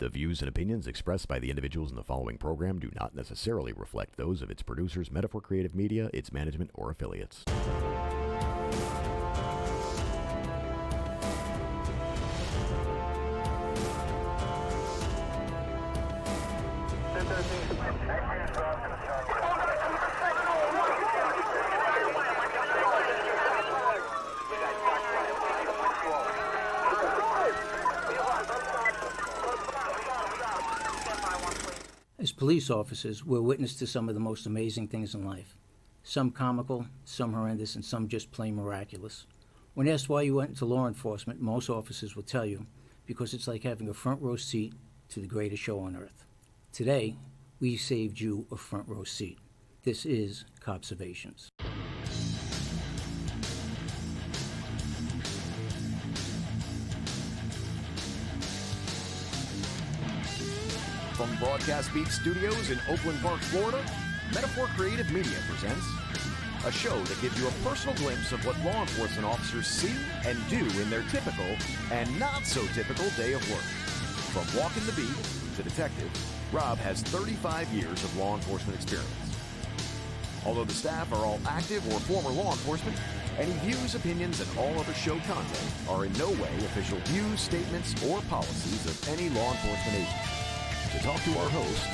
The views and opinions expressed by the individuals in the following program do not necessarily reflect those of its producers, Metaphor Creative Media, its management, or affiliates. As police officers, we're witness to some of the most amazing things in life. Some comical, some horrendous, and some just plain miraculous. When asked why you went into law enforcement, most officers will tell you, because it's like having a front row seat to the greatest show on earth. Today, we saved you a front row seat. This is Cobservations. From Broadcast Beat Studios in Oakland Park, Florida, Metaphor Creative Media presents a show that gives you a personal glimpse of what law enforcement officers see and do in their typical and not so typical day of work. From walking the beat to detective, Rob has 35 years of law enforcement experience. Although the staff are all active or former law enforcement, any views, opinions, and all other show content are in no way official views, statements, or policies of any law enforcement agency. To talk to our host,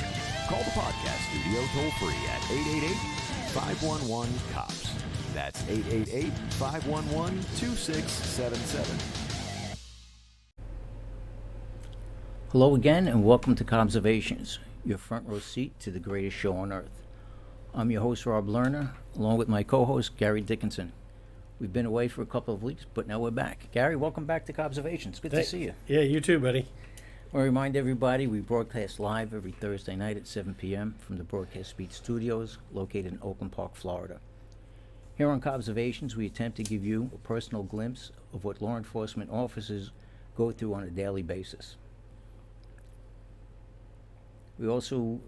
call the podcast studio toll-free at 888-511-COPS. That's 888-511-2677. Hello again, and welcome to Cobservations, your front row seat to the greatest show on earth. I'm your host, Rob Lerner, along with my co-host, Gary Dickinson. We've been away for a couple of weeks, but now we're back. Gary, welcome back to Cobservations. Good to see you. Yeah, you too, buddy. I want to remind everybody we broadcast live every Thursday night at 7 p.m. from the Broadcast Beat Studios located in Oakland Park, Florida. Here on Cobservations, we attempt to give you a personal glimpse of what law enforcement officers go through on a daily basis. We also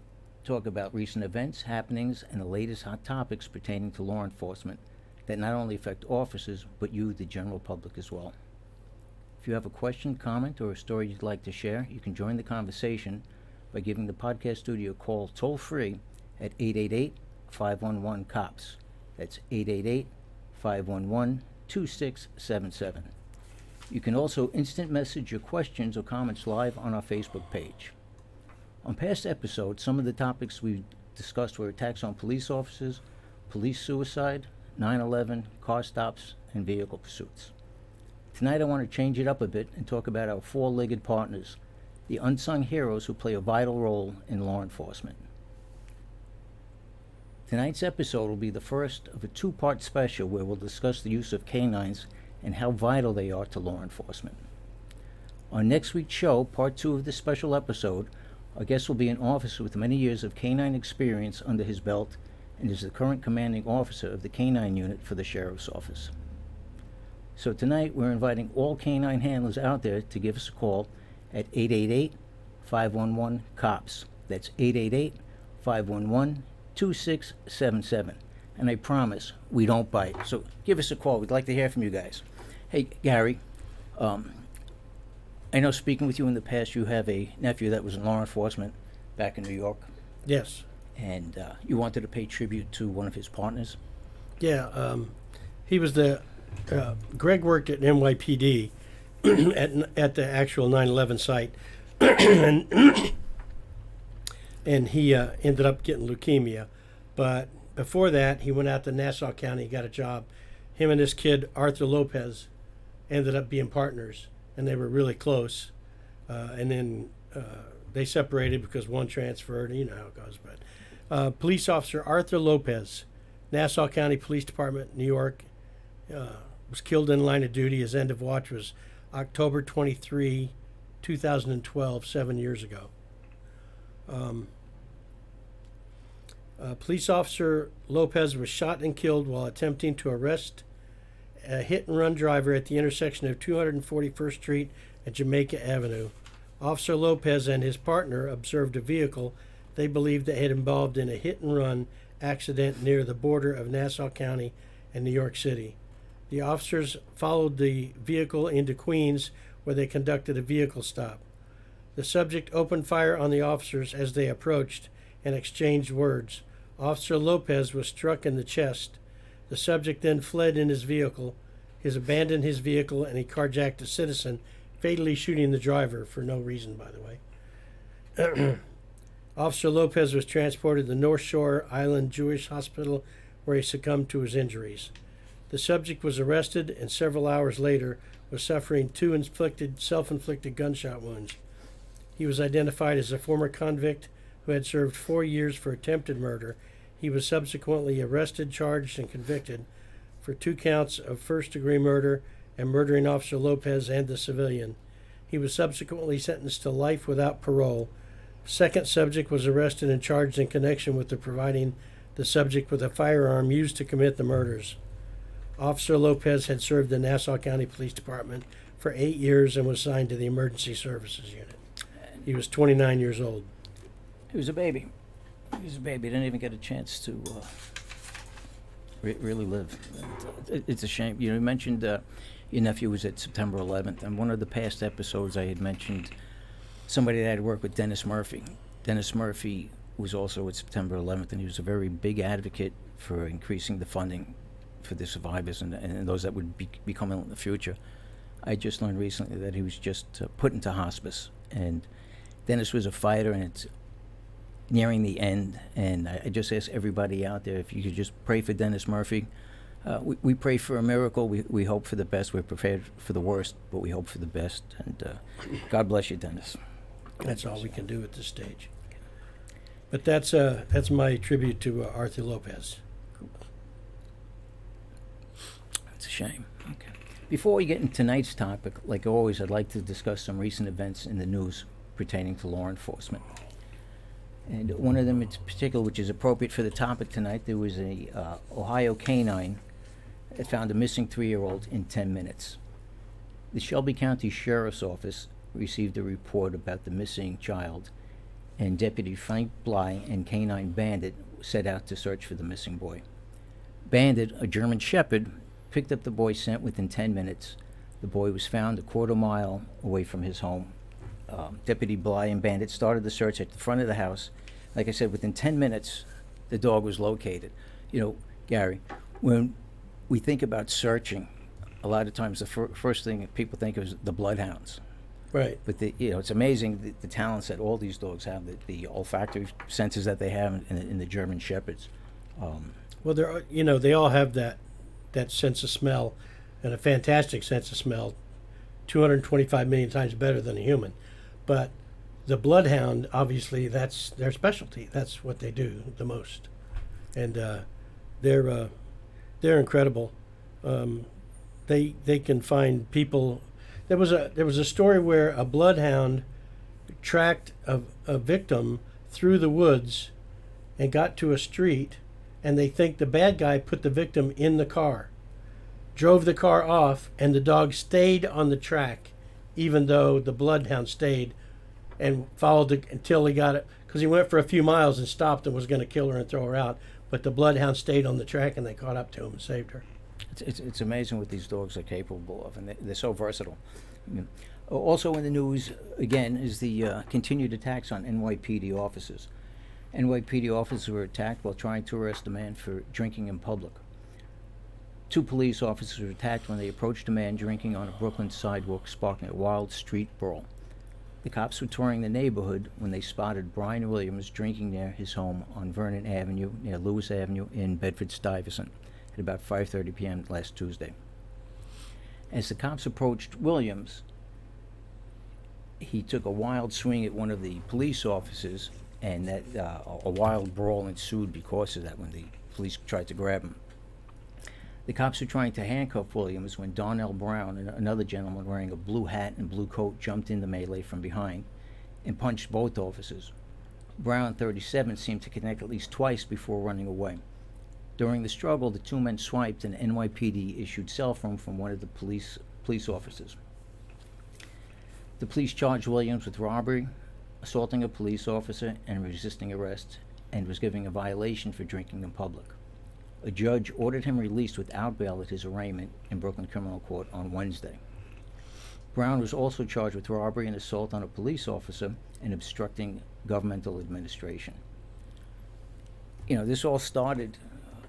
talk about recent events, happenings, and the latest hot topics pertaining to law enforcement that not only affect officers, but you, the general public, as well. If you have a question, comment, or a story you'd like to share, you can join the conversation by giving the podcast studio a call toll-free at 888-511-COPS. That's 888-511-2677. You can also instant message your questions or comments live on our Facebook page. On past episodes, some of the topics we discussed were attacks on police officers, police suicide, 9/11, car stops, and vehicle pursuits. Tonight I want to change it up a bit and talk about our four-legged partners, the unsung heroes who play a vital role in law enforcement. Tonight's episode will be the first of a two-part special where we'll discuss the use of K-9's and how vital they are to law enforcement. On next week's show, part 2 of this special episode, our guest will be an officer with many years of K-9 experience under his belt and is the current commanding officer of the K-9 unit for the Sheriff's Office. So tonight we're inviting all K-9 handlers out there to give us a call at 888-511-COPS. That's 888-511-2677. And I promise we don't bite. So give us a call. We'd like to hear from you guys. Hey, Gary, I know speaking with you in the past, you have a nephew that was in law enforcement back in New York. Yes. And you wanted to pay tribute to one of his partners. Yeah, he was Greg worked at NYPD at the actual 9/11 site, and he ended up getting leukemia. But before that, he went out to Nassau County, got a job. Him and this kid, Arthur Lopez, ended up being partners, and they were really close. And then they separated because one transferred, you know how it goes. But police officer Arthur Lopez, Nassau County Police Department, New York, was killed in line of duty. His end of watch was October 23, 2012, 7 years ago. Police officer Lopez was shot and killed while attempting to arrest a hit-and-run driver at the intersection of 241st Street and Jamaica Avenue. Officer Lopez and his partner observed a vehicle they believed that had involved in a hit-and-run accident near the border of Nassau County and New York City. The officers followed the vehicle into Queens, where they conducted a vehicle stop. The subject opened fire on the officers as they approached and exchanged words. Officer Lopez was struck in the chest. The subject then fled in his vehicle. He abandoned his vehicle and he carjacked a citizen, fatally shooting the driver for no reason, by the way. Officer Lopez was transported to the North Shore Island Jewish Hospital where he succumbed to his injuries. The subject was arrested and several hours later was suffering two self-inflicted gunshot wounds. He was identified as a former convict who had served 4 years for attempted murder. He was subsequently arrested, charged, and convicted for 2 counts of first-degree murder and murdering Officer Lopez and the civilian. He was subsequently sentenced to life without parole. Second subject was arrested and charged in connection with providing the subject with a firearm used to commit the murders. Officer Lopez had served the Nassau County Police Department for 8 years and was assigned to the Emergency Services Unit. He was 29 years old. He was a baby. He was a baby. Didn't even get a chance to really live. It's a shame. You mentioned your nephew was at September 11th, and one of the past episodes I had mentioned somebody that had worked with Dennis Murphy. Dennis Murphy was also at September 11th, and he was a very big advocate for increasing the funding for the survivors and those that would be coming in the future. I just learned recently that he was just put into hospice, and Dennis was a fighter, and it's nearing the end, and I just ask everybody out there if you could just pray for Dennis Murphy. We pray for a miracle. We hope for the best. We're prepared for the worst, but we hope for the best, and God bless you, Dennis. That's all we can do at this stage. But that's my tribute to Arthur Lopez. It's a shame. Okay. Before we get into tonight's topic, like always, I'd like to discuss some recent events in the news pertaining to law enforcement. And one of them in particular, which is appropriate for the topic tonight, there was a Ohio K-9 that found a missing 3-year-old in 10 minutes. The Shelby County Sheriff's Office received a report about the missing child, and Deputy Frank Bly and K-9 Bandit set out to search for the missing boy. Bandit, a German Shepherd, picked up the boy's scent within 10 minutes. The boy was found a quarter mile away from his home. Deputy Bly and Bandit started the search at the front of the house. Like I said, within 10 minutes, the dog was located. Gary, when we think about searching, a lot of times the first thing that people think of is the bloodhounds. Right. But it's amazing the talents that all these dogs have, the olfactory senses that they have in the German Shepherds. Well, they all have that sense of smell, and a fantastic sense of smell, 225 million times better than a human. But the bloodhound, obviously, that's their specialty. That's what they do the most, and they're incredible. They can find people. There was a story where a bloodhound tracked a victim through the woods and got to a street, and they think the bad guy put the victim in the car, drove the car off, and the dog stayed on the track, even though the bloodhound stayed and followed until he got it, because he went for a few miles and stopped and was going to kill her and throw her out, but the bloodhound stayed on the track and they caught up to him and saved her. It's amazing what these dogs are capable of, and they're so versatile. Also in the news, again, is the continued attacks on NYPD officers. NYPD officers were attacked while trying to arrest a man for drinking in public. 2 police officers were attacked when they approached a man drinking on a Brooklyn sidewalk, sparking a wild street brawl. The cops were touring the neighborhood when they spotted Brian Williams drinking near his home on Vernon Avenue, near Lewis Avenue in Bedford-Stuyvesant, at about 5:30 p.m. last Tuesday. As the cops approached Williams, he took a wild swing at one of the police officers, and that a wild brawl ensued because of that when the police tried to grab him. The cops were trying to handcuff Williams when Donnell Brown, another gentleman wearing a blue hat and blue coat, jumped in the melee from behind and punched both officers. Brown, 37, seemed to connect at least twice before running away. During the struggle, the 2 men swiped an NYPD issued cell phone from one of the police officers. The police charged Williams with robbery, assaulting a police officer, and resisting arrest, and was given a violation for drinking in public. A judge ordered him released without bail at his arraignment in Brooklyn Criminal Court on Wednesday. Brown was also charged with robbery and assault on a police officer and obstructing governmental administration. This all started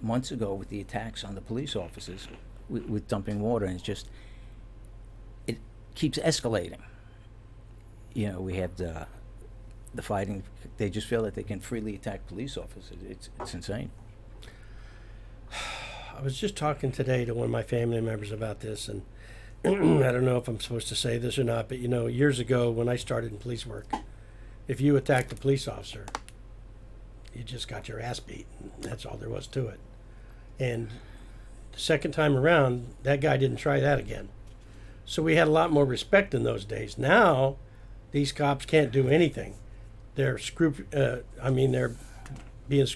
months ago with the attacks on the police officers with dumping water, and it keeps escalating. We have the fighting. They just feel that they can freely attack police officers. It's insane. I was just talking today to one of my family members about this, and I don't know if I'm supposed to say this or not, but years ago when I started in police work, if you attacked a police officer, you just got your ass beat, and that's all there was to it. And the second time around, that guy didn't try that again. So we had a lot more respect in those days. Now, these cops can't do anything. They're they're being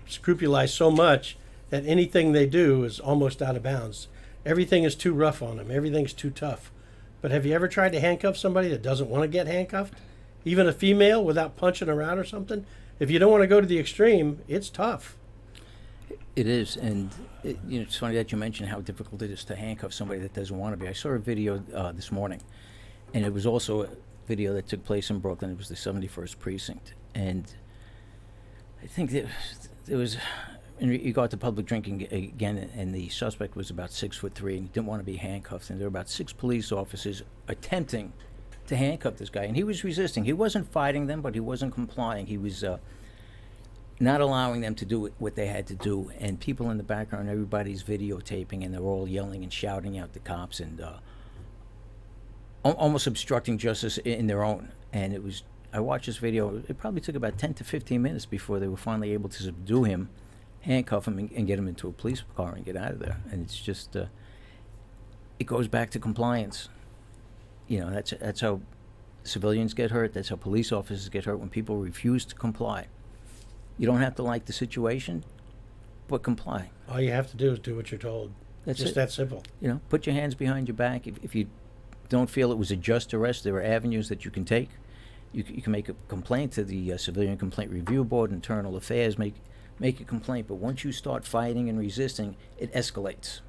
scrupulized so much that anything they do is almost out of bounds. Everything is too rough on them. Everything's too tough. But have you ever tried to handcuff somebody that doesn't want to get handcuffed? Even a female, without punching around or something? If you don't want to go to the extreme, it's tough. It is, and it's funny that you mentioned how difficult it is to handcuff somebody that doesn't want to be. I saw a video this morning, and it was also a video that took place in Brooklyn. It was the 71st precinct, and I think there was, in regard to public drinking again, and the suspect was about 6'3" and he didn't want to be handcuffed, and there were about 6 police officers attempting to handcuff this guy, and he was resisting. He wasn't fighting them, but he wasn't complying. He was not allowing them to do what they had to do, and people in the background, everybody's videotaping, and they're all yelling and shouting out the cops and almost obstructing justice in their own. And I watched this video. It probably took about 10 to 15 minutes before they were finally able to subdue him, handcuff him, and get him into a police car and get out of there. And it's just, it goes back to compliance. That's how civilians get hurt. That's how police officers get hurt, when people refuse to comply. You don't have to like the situation, but comply. All you have to do is do what you're told. That's just it. that simple. Put your hands behind your back. If you don't feel it was a just arrest, there are avenues that you can take. You can make a complaint to the Civilian Complaint Review Board, Internal Affairs. Make a complaint. But once you start fighting and resisting, it escalates.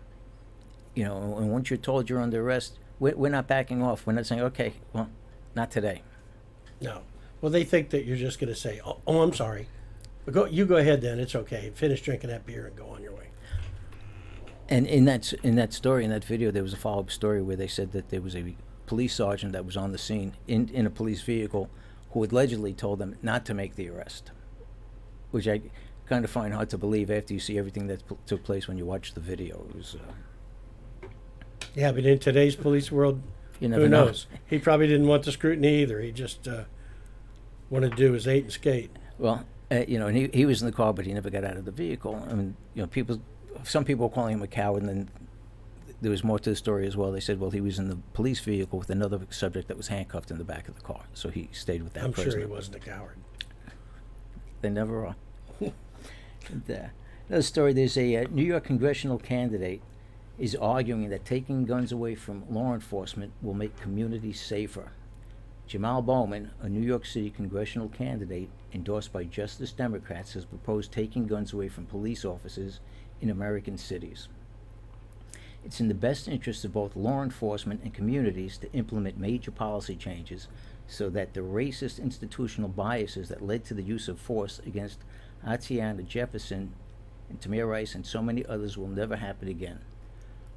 And once you're told you're under arrest, we're not backing off. We're not saying, okay, well, not today. No. Well, they think that you're just going to say, oh, I'm sorry. But you go ahead then. It's okay. Finish drinking that beer and go on your way. And in that story, in that video, there was a follow-up story where they said that there was a police sergeant that was on the scene in a police vehicle who allegedly told them not to make the arrest, which I kind of find hard to believe after you see everything that took place when you watch the video. It was... Yeah, but in today's police world, You never who know. knows? He probably didn't want the scrutiny either. He just wanted to do his 8 and skate. Well, and he was in the car, but he never got out of the vehicle. I mean, some people were calling him a coward, and then there was more to the story as well. They said, well, he was in the police vehicle with another subject that was handcuffed in the back of the car, so he stayed with that I'm prisoner. sure he wasn't a coward. They never are. And, another story, there's a New York congressional candidate is arguing that taking guns away from law enforcement will make communities safer. Jamal Bowman, a New York City congressional candidate endorsed by Justice Democrats, has proposed taking guns away from police officers in American cities. It's in the best interest of both law enforcement and communities to implement major policy changes so that the racist institutional biases that led to the use of force against Atiana Jefferson and Tamir Rice and so many others will never happen again.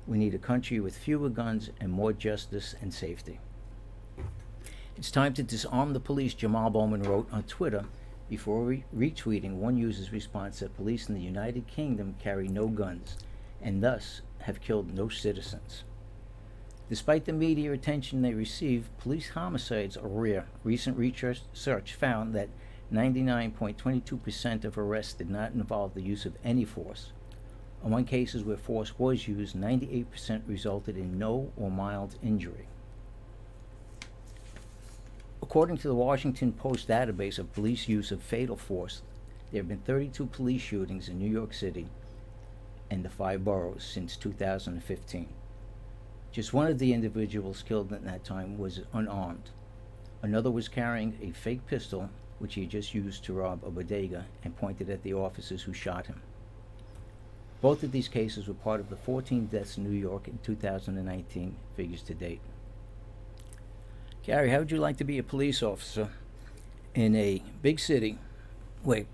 We need a country with fewer guns and more justice and safety. It's time to disarm the police, Jamal Bowman wrote on Twitter before retweeting one user's response that police in the United Kingdom carry no guns and thus have killed no citizens. Despite the media attention they receive, police homicides are rare. Recent research found that 99.22% of arrests did not involve the use of any force. Among cases where force was used, 98% resulted in no or mild injury. According to the Washington Post database of police use of fatal force, there have been 32 police shootings in New York City and the 5 boroughs since 2015. Just one of the individuals killed at that time was unarmed. Another was carrying a fake pistol, which he had just used to rob a bodega, and pointed at the officers who shot him. Both of these cases were part of the 14 deaths in New York in 2019 figures to date. Gary, how would you like to be a police officer in a big city where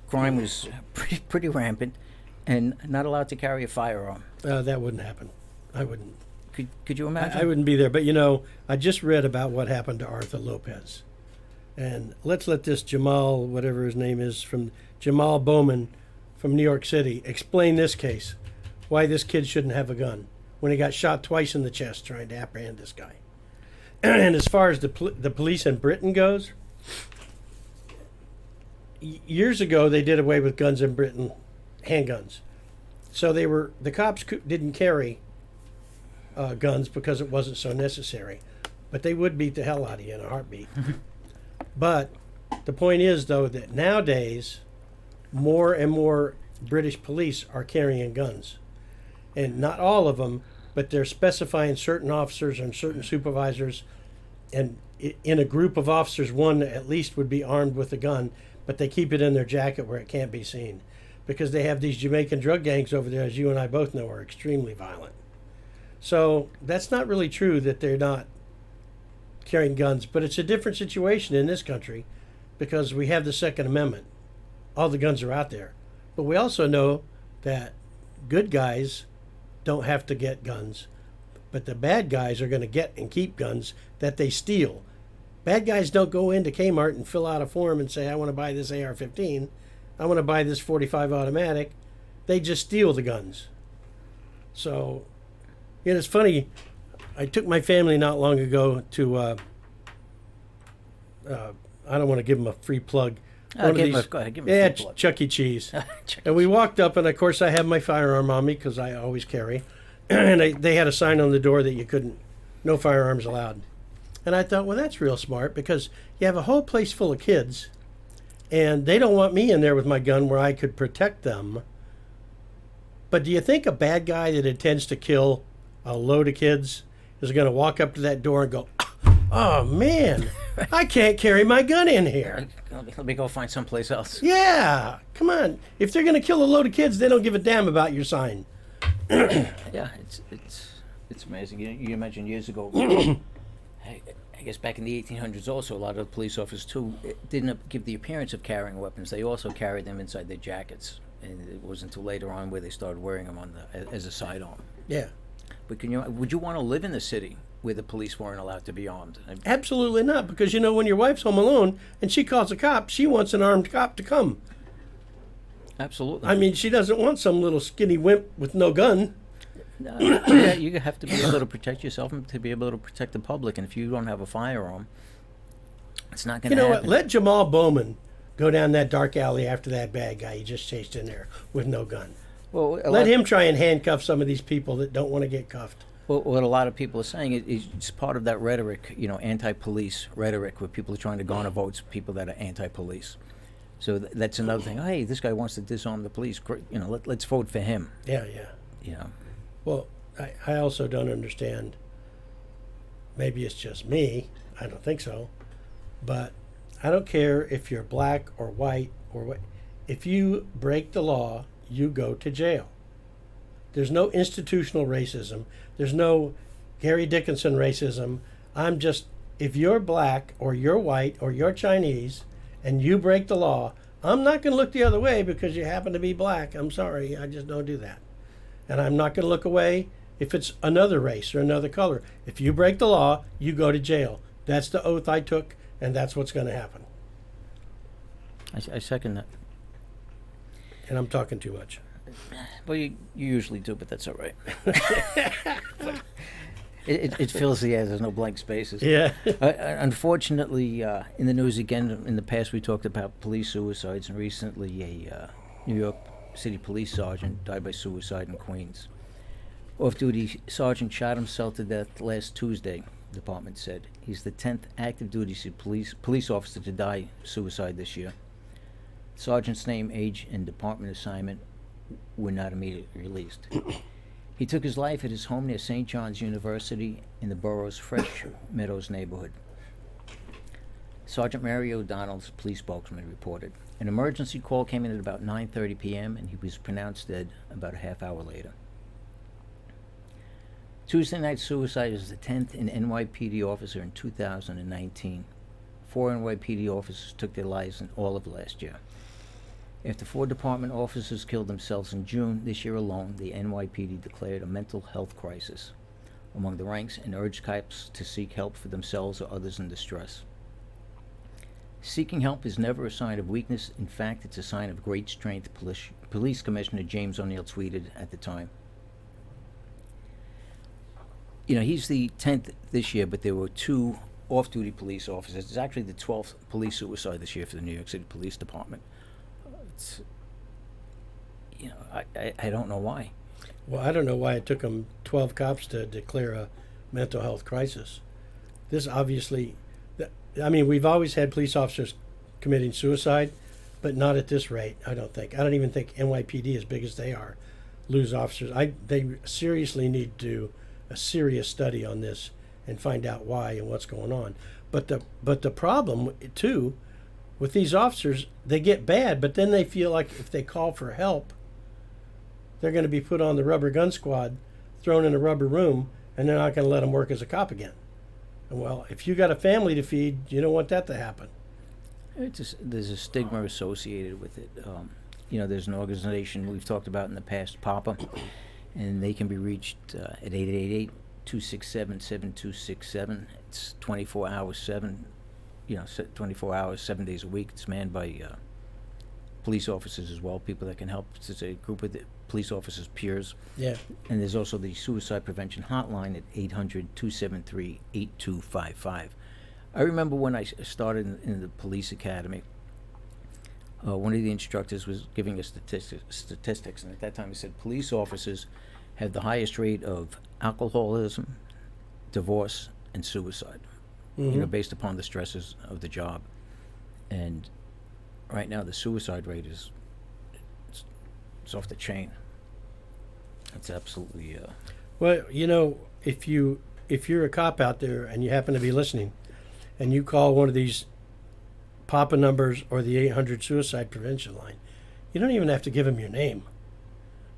crime was pretty rampant and not allowed to carry a firearm? That wouldn't happen. I wouldn't. Could you imagine? I wouldn't be there. But, I just read about what happened to Arthur Lopez. And let's let this Jamal, whatever his name is, from Jamal Bowman from New York City, explain this case. Why this kid shouldn't have a gun when he got shot twice in the chest trying to apprehend this guy. And as far as the police in Britain goes, years ago they did away with guns in Britain, handguns. So the cops didn't carry guns because it wasn't so necessary, but they would beat the hell out of you in a heartbeat. But the point is, though, that nowadays more and more British police are carrying guns, and not all of them, but they're specifying certain officers and certain supervisors, and in a group of officers, one at least would be armed with a gun, but they keep it in their jacket where it can't be seen, because they have these Jamaican drug gangs over there, as you and I both know, are extremely violent. So that's not really true that they're not carrying guns, but it's a different situation in this country because we have the Second Amendment. All the guns are out there. But we also know that good guys don't have to get guns, but the bad guys are going to get and keep guns that they steal. Bad guys don't go into Kmart and fill out a form and say, I want to buy this AR-15, I want to buy this .45 automatic. They just steal the guns. So, it's funny. I took my family not long ago to, I don't want to give them a free plug. Go ahead, give them a free plug. Chuck E. Cheese. And we walked up, and of course I have my firearm on me because I always carry. And they had a sign on the door that no firearms allowed. And I thought, well, that's real smart because you have a whole place full of kids, and they don't want me in there with my gun where I could protect them. But do you think a bad guy that intends to kill a load of kids is going to walk up to that door and go, oh, man, I can't carry my gun in here? Let me go find someplace else. Yeah, come on. If they're going to kill a load of kids, they don't give a damn about your sign. Yeah, it's amazing. You imagine years ago, I guess back in the 1800s also, a lot of the police officers, too, didn't give the appearance of carrying weapons. They also carried them inside their jackets. And it wasn't until later on where they started wearing them as a sidearm. Yeah. But would you want to live in the city where the police weren't allowed to be armed? Absolutely not, because when your wife's home alone and she calls a cop, she wants an armed cop to come. Absolutely. I mean, she doesn't want some little skinny wimp with no gun. Yeah, you have to be able to protect yourself and to be able to protect the public. And if you don't have a firearm, it's not going to happen. You know what? Let Jamal Bowman go down that dark alley after that bad guy he just chased in there with no gun. Well, let him try and handcuff some of these people that don't want to get cuffed. Well, what a lot of people are saying is it's part of that rhetoric, anti-police rhetoric, where people are trying to garner votes, people that are anti-police. So that's another thing. Oh, hey, this guy wants to disarm the police. Let's vote for him. Yeah. Well, I also don't understand. Maybe it's just me. I don't think so. But I don't care if you're black or white or what. If you break the law, you go to jail. There's no institutional racism. There's no Gary Dickinson racism. If you're black or you're white or you're Chinese and you break the law, I'm not going to look the other way because you happen to be black. I'm sorry. I just don't do that. And I'm not going to look away if it's another race or another color. If you break the law, you go to jail. That's the oath I took, and that's what's going to happen. I second that. And I'm talking too much. Well, you usually do, but that's all right. It fills the air. There's no blank spaces. Yeah. Unfortunately, in the news again, in the past we talked about police suicides, and recently a New York City police sergeant died by suicide in Queens. Off-duty sergeant shot himself to death last Tuesday, the department said. He's the 10th active duty police officer to die suicide this year. Sergeant's name, age, and department assignment were not immediately released. He took his life at his home near St. John's University in the borough's Fresh Meadows neighborhood. Sergeant Mary O'Donnell's police spokesman reported. An emergency call came in at about 9:30 p.m. and he was pronounced dead about a half hour later. Tuesday night suicide is the 10th in NYPD officer in 2019. 4 NYPD officers took their lives in all of last year. After 4 department officers killed themselves in June this year alone, the NYPD declared a mental health crisis among the ranks and urged cops to seek help for themselves or others in distress. Seeking help is never a sign of weakness. In fact, it's a sign of great strength, Police Commissioner James O'Neill tweeted at the time. You know, he's the 10th this year, but there were 2 off-duty police officers. It's actually the 12th police suicide this year for the New York City Police Department. It's, you know, I don't know why. Well, I don't know why it took them 12 cops to declare a mental health crisis. This obviously, I mean, we've always had police officers committing suicide, but not at this rate, I don't think. I don't even think NYPD, as big as they are, lose officers. They seriously need to do a serious study on this and find out why and what's going on. But the problem, too, with these officers, they get bad, but then they feel like if they call for help, they're going to be put on the rubber gun squad, thrown in a rubber room, and they're not going to let them work as a cop again. And well, if you got a family to feed, you don't want that to happen. There's a stigma associated with it. You know, there's an organization we've talked about in the past, PAPA, and they can be reached at 888-267-7267. It's 24 hours, 24 hours, 7 days a week. It's manned by police officers as well, people that can help. It's a group of the police officers' peers. Yeah. And there's also the suicide prevention hotline at 800-273-8255. I remember when I started in the police academy, one of the instructors was giving us statistics, and at that time he said police officers have the highest rate of alcoholism, divorce, and suicide, Mm-hmm. you know, based upon the stresses of the job. And right now the suicide rate is it's off the chain. It's absolutely Well, you know, if you're a cop out there and you happen to be listening, and you call one of these PAPA numbers or the 800 suicide prevention line, you don't even have to give them your name.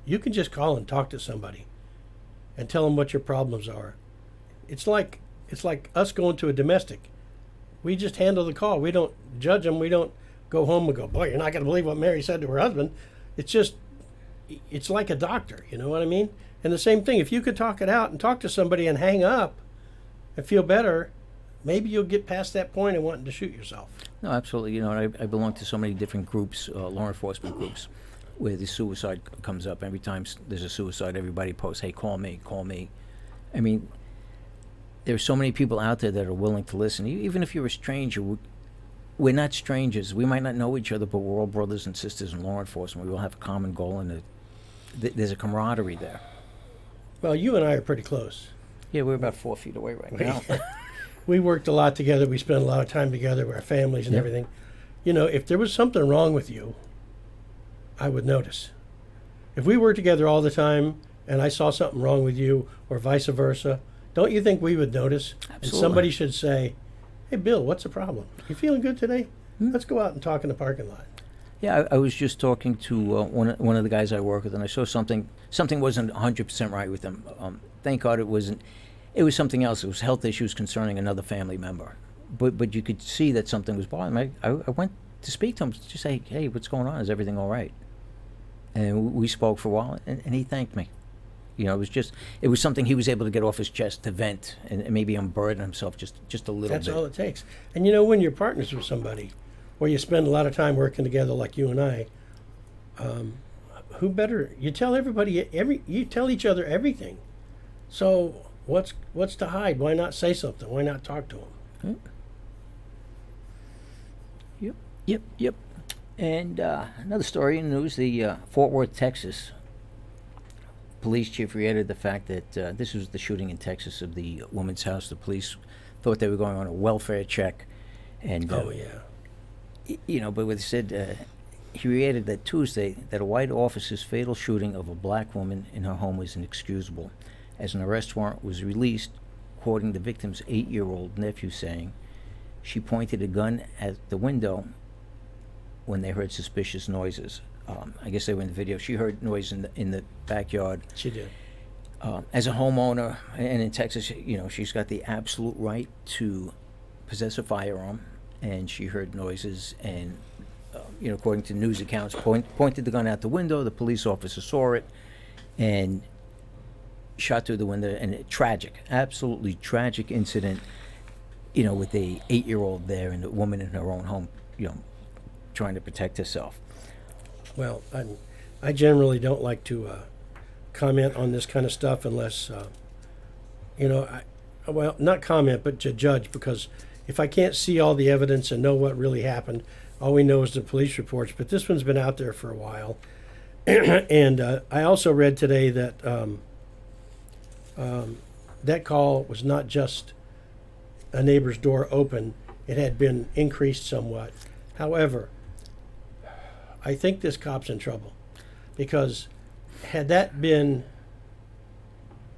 You can just call and talk to somebody and tell them what your problems are. It's like us going to a domestic. We just handle the call. We don't judge them. We don't go home and go, boy, you're not going to believe what Mary said to her husband. It's like a doctor, you know what I mean? And the same thing, if you could talk it out and talk to somebody and hang up and feel better, maybe you'll get past that point of wanting to shoot yourself. No, absolutely. You know, I belong to so many different groups, law enforcement groups, where the suicide comes up. Every time there's a suicide, everybody posts, hey, call me, call me. I mean, there's so many people out there that are willing to listen. Even if you're a stranger, we're not strangers. We might not know each other, but we're all brothers and sisters in law enforcement. We all have a common goal, and there's a camaraderie there. Well, you and I are pretty close. Yeah, we're about 4 feet away right now. We worked a lot together. We spent a lot of time together with our families and Yep. everything. You know, if there was something wrong with you, I would notice. If we worked together all the time and I saw something wrong with you or vice versa, don't you think we would notice? Absolutely. And somebody should say, hey, Bill, what's the problem? You feeling good today? Let's go out and talk in the parking lot. Yeah, I was just talking to one of the guys I work with, and I saw something wasn't 100% right with him. Thank God it wasn't. It was something else. It was health issues concerning another family member. But you could see that something was bothering him. I went to speak to him to say, hey, what's going on? Is everything all right? And we spoke for a while, and he thanked me. You know, it was something he was able to get off his chest to vent and maybe unburden himself just a little That's bit. all it takes. And you know, when you're partners with somebody, or you spend a lot of time working together like you and I, who better? You tell everybody, you tell each other everything. So what's to hide? Why not say something? Why not talk to them? Yep. And another story in the news, the Fort Worth, Texas police chief reiterated the fact that this was the shooting in Texas of the woman's house. The police thought they were going on a welfare check. And, Oh, yeah. You know, but what he said, he reiterated that Tuesday that a white officer's fatal shooting of a black woman in her home was inexcusable, as an arrest warrant was released, quoting the victim's 8-year-old nephew saying, she pointed a gun at the window when they heard suspicious noises. I guess they were in the video. She heard noise in the backyard. She did. As a homeowner, and in Texas, she's got the absolute right to possess a firearm, and she heard noises and, according to news accounts, pointed the gun out the window. The police officer saw it and shot through the window, and tragic, absolutely tragic incident, with a 8-year-old there and a woman in her own home, trying to protect herself. Well, I generally don't like to comment on this kind of stuff unless, not comment, but to judge, because if I can't see all the evidence and know what really happened, all we know is the police reports. But this one's been out there for a while. And I also read today that that call was not just a neighbor's door open. It had been increased somewhat. However, I think this cop's in trouble, because had that been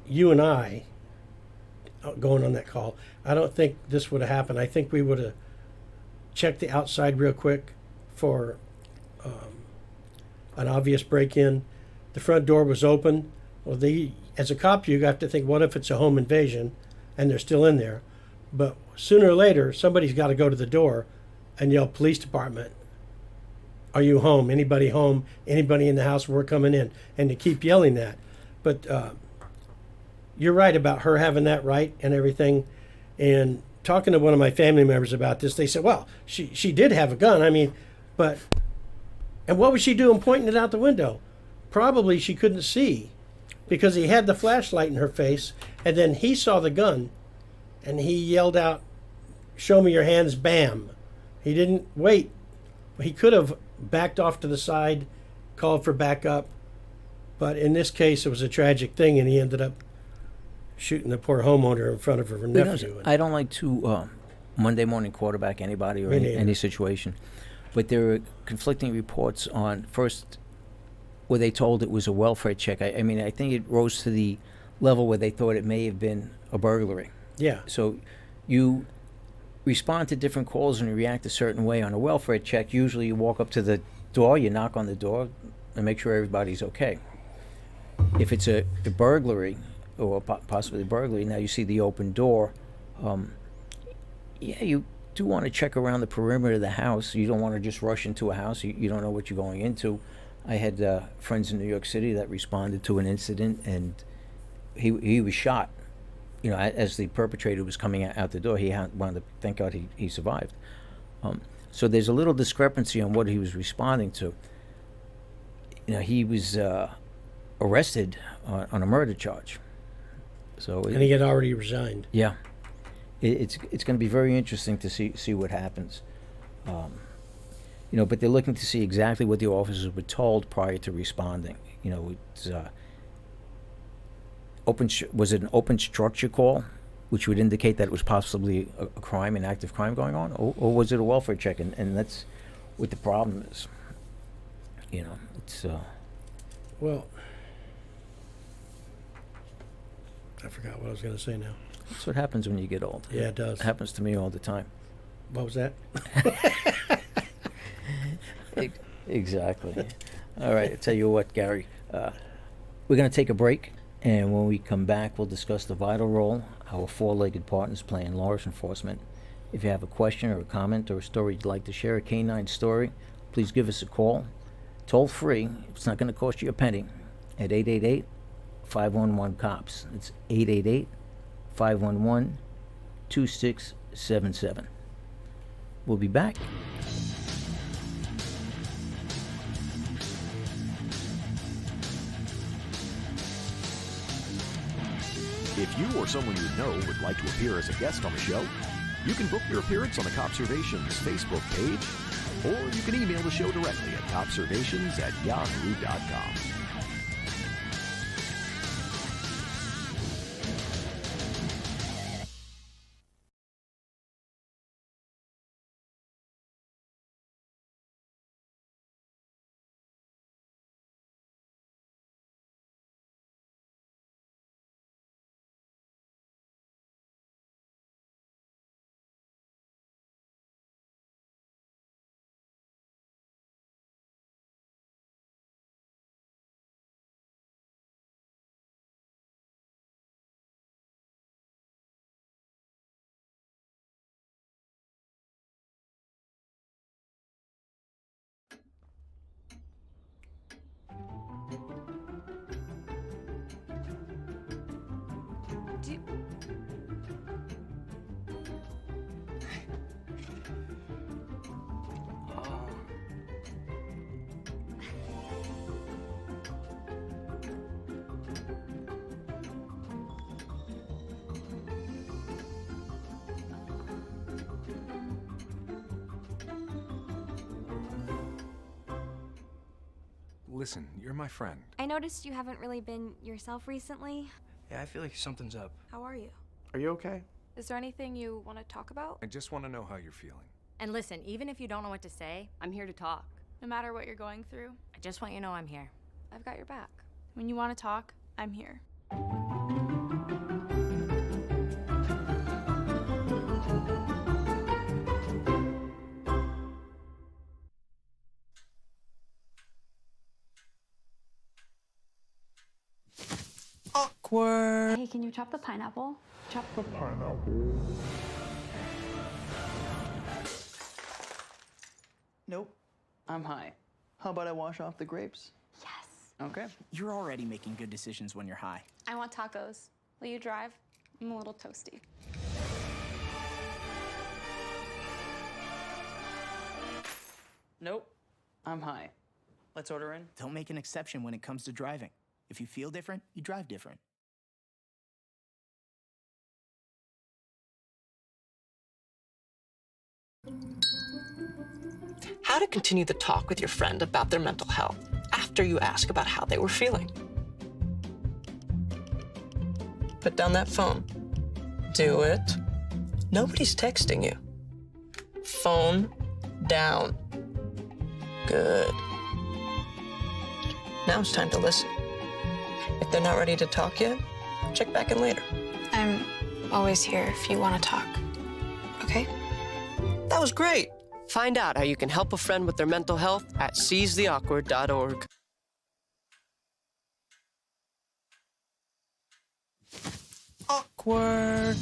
you and I going on that call, I don't think this would have happened. I think we would have checked the outside real quick for an obvious break-in. The front door was open. Well, as a cop, you have to think, what if it's a home invasion and they're still in there? But sooner or later, somebody's got to go to the door and yell, "Police department, are you home? Anybody home? Anybody in the house? We're coming in." And to keep yelling that. But you're right about her having that right and everything. And talking to one of my family members about this, they said, well, she did have a gun. I mean, but, and what was she doing pointing it out the window? Probably she couldn't see, because he had the flashlight in her face, and then he saw the gun, and he yelled out, "Show me your hands," bam. He didn't wait. He could have backed off to the side, called for backup, but in this case, it was a tragic thing, and he ended up shooting the poor homeowner in front of her nephew. I don't like to Monday morning quarterback anybody or any situation, but there are conflicting reports on, first, where they told it was a welfare check. I mean, I think it rose to the level where they thought it may have been a burglary. Yeah. So you respond to different calls and you react a certain way. On a welfare check, usually you walk up to the door, you knock on the door, and make sure everybody's okay. If it's a burglary, or possibly a burglary, now you see the open door, you do want to check around the perimeter of the house. You don't want to just rush into a house. You don't know what you're going into. I had friends in New York City that responded to an incident, and he was shot. As the perpetrator was coming out the door, he wanted to thank God he survived. So there's a little discrepancy on what he was responding to. He was arrested on a murder charge. So And he had already resigned. Yeah, it's going to be very interesting to see what happens. But they're looking to see exactly what the officers were told prior to responding. It's was it an open structure call, which would indicate that it was possibly a crime, an active crime going on, or was it a welfare check? And that's what the problem is. It's Well, I forgot what I was going to say now. that's what happens when you get old. Yeah, it does. It happens to me all the time. What was that? Exactly. All right, I tell you what, Gary, we're going to take a break, and when we come back, we'll discuss the vital role our four-legged partners play in law enforcement. If you have a question or a comment or a story you'd like to share, a K-9 story, please give us a call. Toll free. It's not going to cost you a penny, at 888-511-COPS. It's 888-511-2677. We'll be back. If you or someone you know would like to appear as a guest on the show, you can book your appearance on the Copservations Facebook page, or you can email the show directly at copservations@yahoo.com. listen, you're my friend. I noticed you haven't really been yourself recently. Yeah, I feel like something's up. How are you? Are you okay? Is there anything you want to talk about? I just want to know how you're feeling. And listen, even if you don't know what to say, I'm here to talk. No matter what you're going through, I just want you to know I'm here. I've got your back. When you want to talk, I'm here. Awkward. Hey, can you chop the pineapple? Nope. I'm high. How about I wash off the grapes? Yes. Okay. You're already making good decisions when you're high. I want tacos. Will you drive? I'm a little toasty. Nope. I'm high. Let's order in. Don't make an exception when it comes to driving. If you feel different, you drive different. How to continue the talk with your friend about their mental health after you ask about how they were feeling. Put down that phone. Do it. Nobody's texting you. Phone down. Good. Now it's time to listen. If they're not ready to talk yet, check back in later. I'm always here if you want to talk. Okay? That was great. Find out how you can help a friend with their mental health at seizetheawkward.org. Awkward.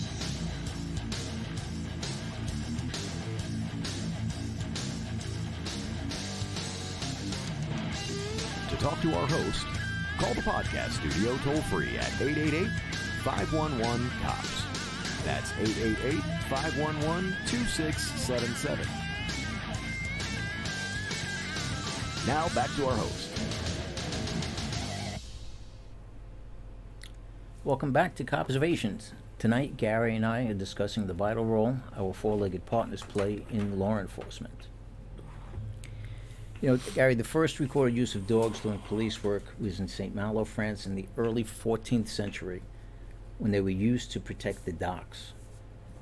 To talk to our host, call the podcast studio toll-free at 888-511-COPS. That's 888-511-2677. Now back to our host. Welcome back to Copservations. Tonight, Gary and I are discussing the vital role our four-legged partners play in law enforcement. You know, Gary, the first recorded use of dogs during police work was in St. Malo, France in the early 14th century when they were used to protect the docks.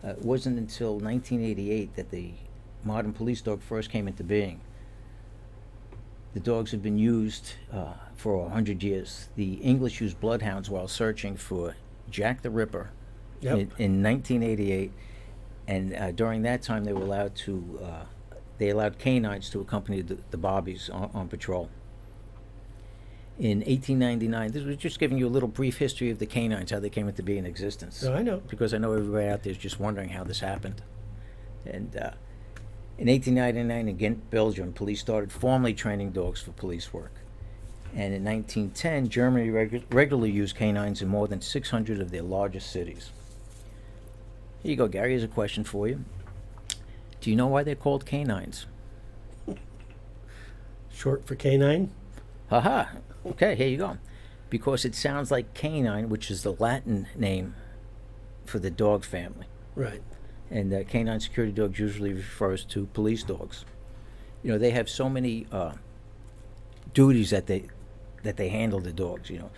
It wasn't until 1988 that the modern police dog first came into being. The dogs have been used for 100 years. The English used bloodhounds while searching for Jack the Ripper in 1988, and during that time they were allowed to they allowed K-9's to accompany the bobbies on patrol. In 1899, this was just giving you a little brief history of the K-9's, how they came into being in existence. No, I know. Because I know everybody out there is just wondering how this happened. And in 1899, in Ghent, Belgium, police started formally training dogs for police work. And in 1910, Germany regularly used K-9's in more than 600 of their largest cities. Here you go, Gary. Here's a question for you. Do you know why they're called K-9's? Short for K-9? Haha. Okay, here you go. Because it sounds like canine, which is the Latin name for the dog family. Right. And canine security dogs usually refers to police dogs. You know, they have so many duties that they handle, the dogs. You know,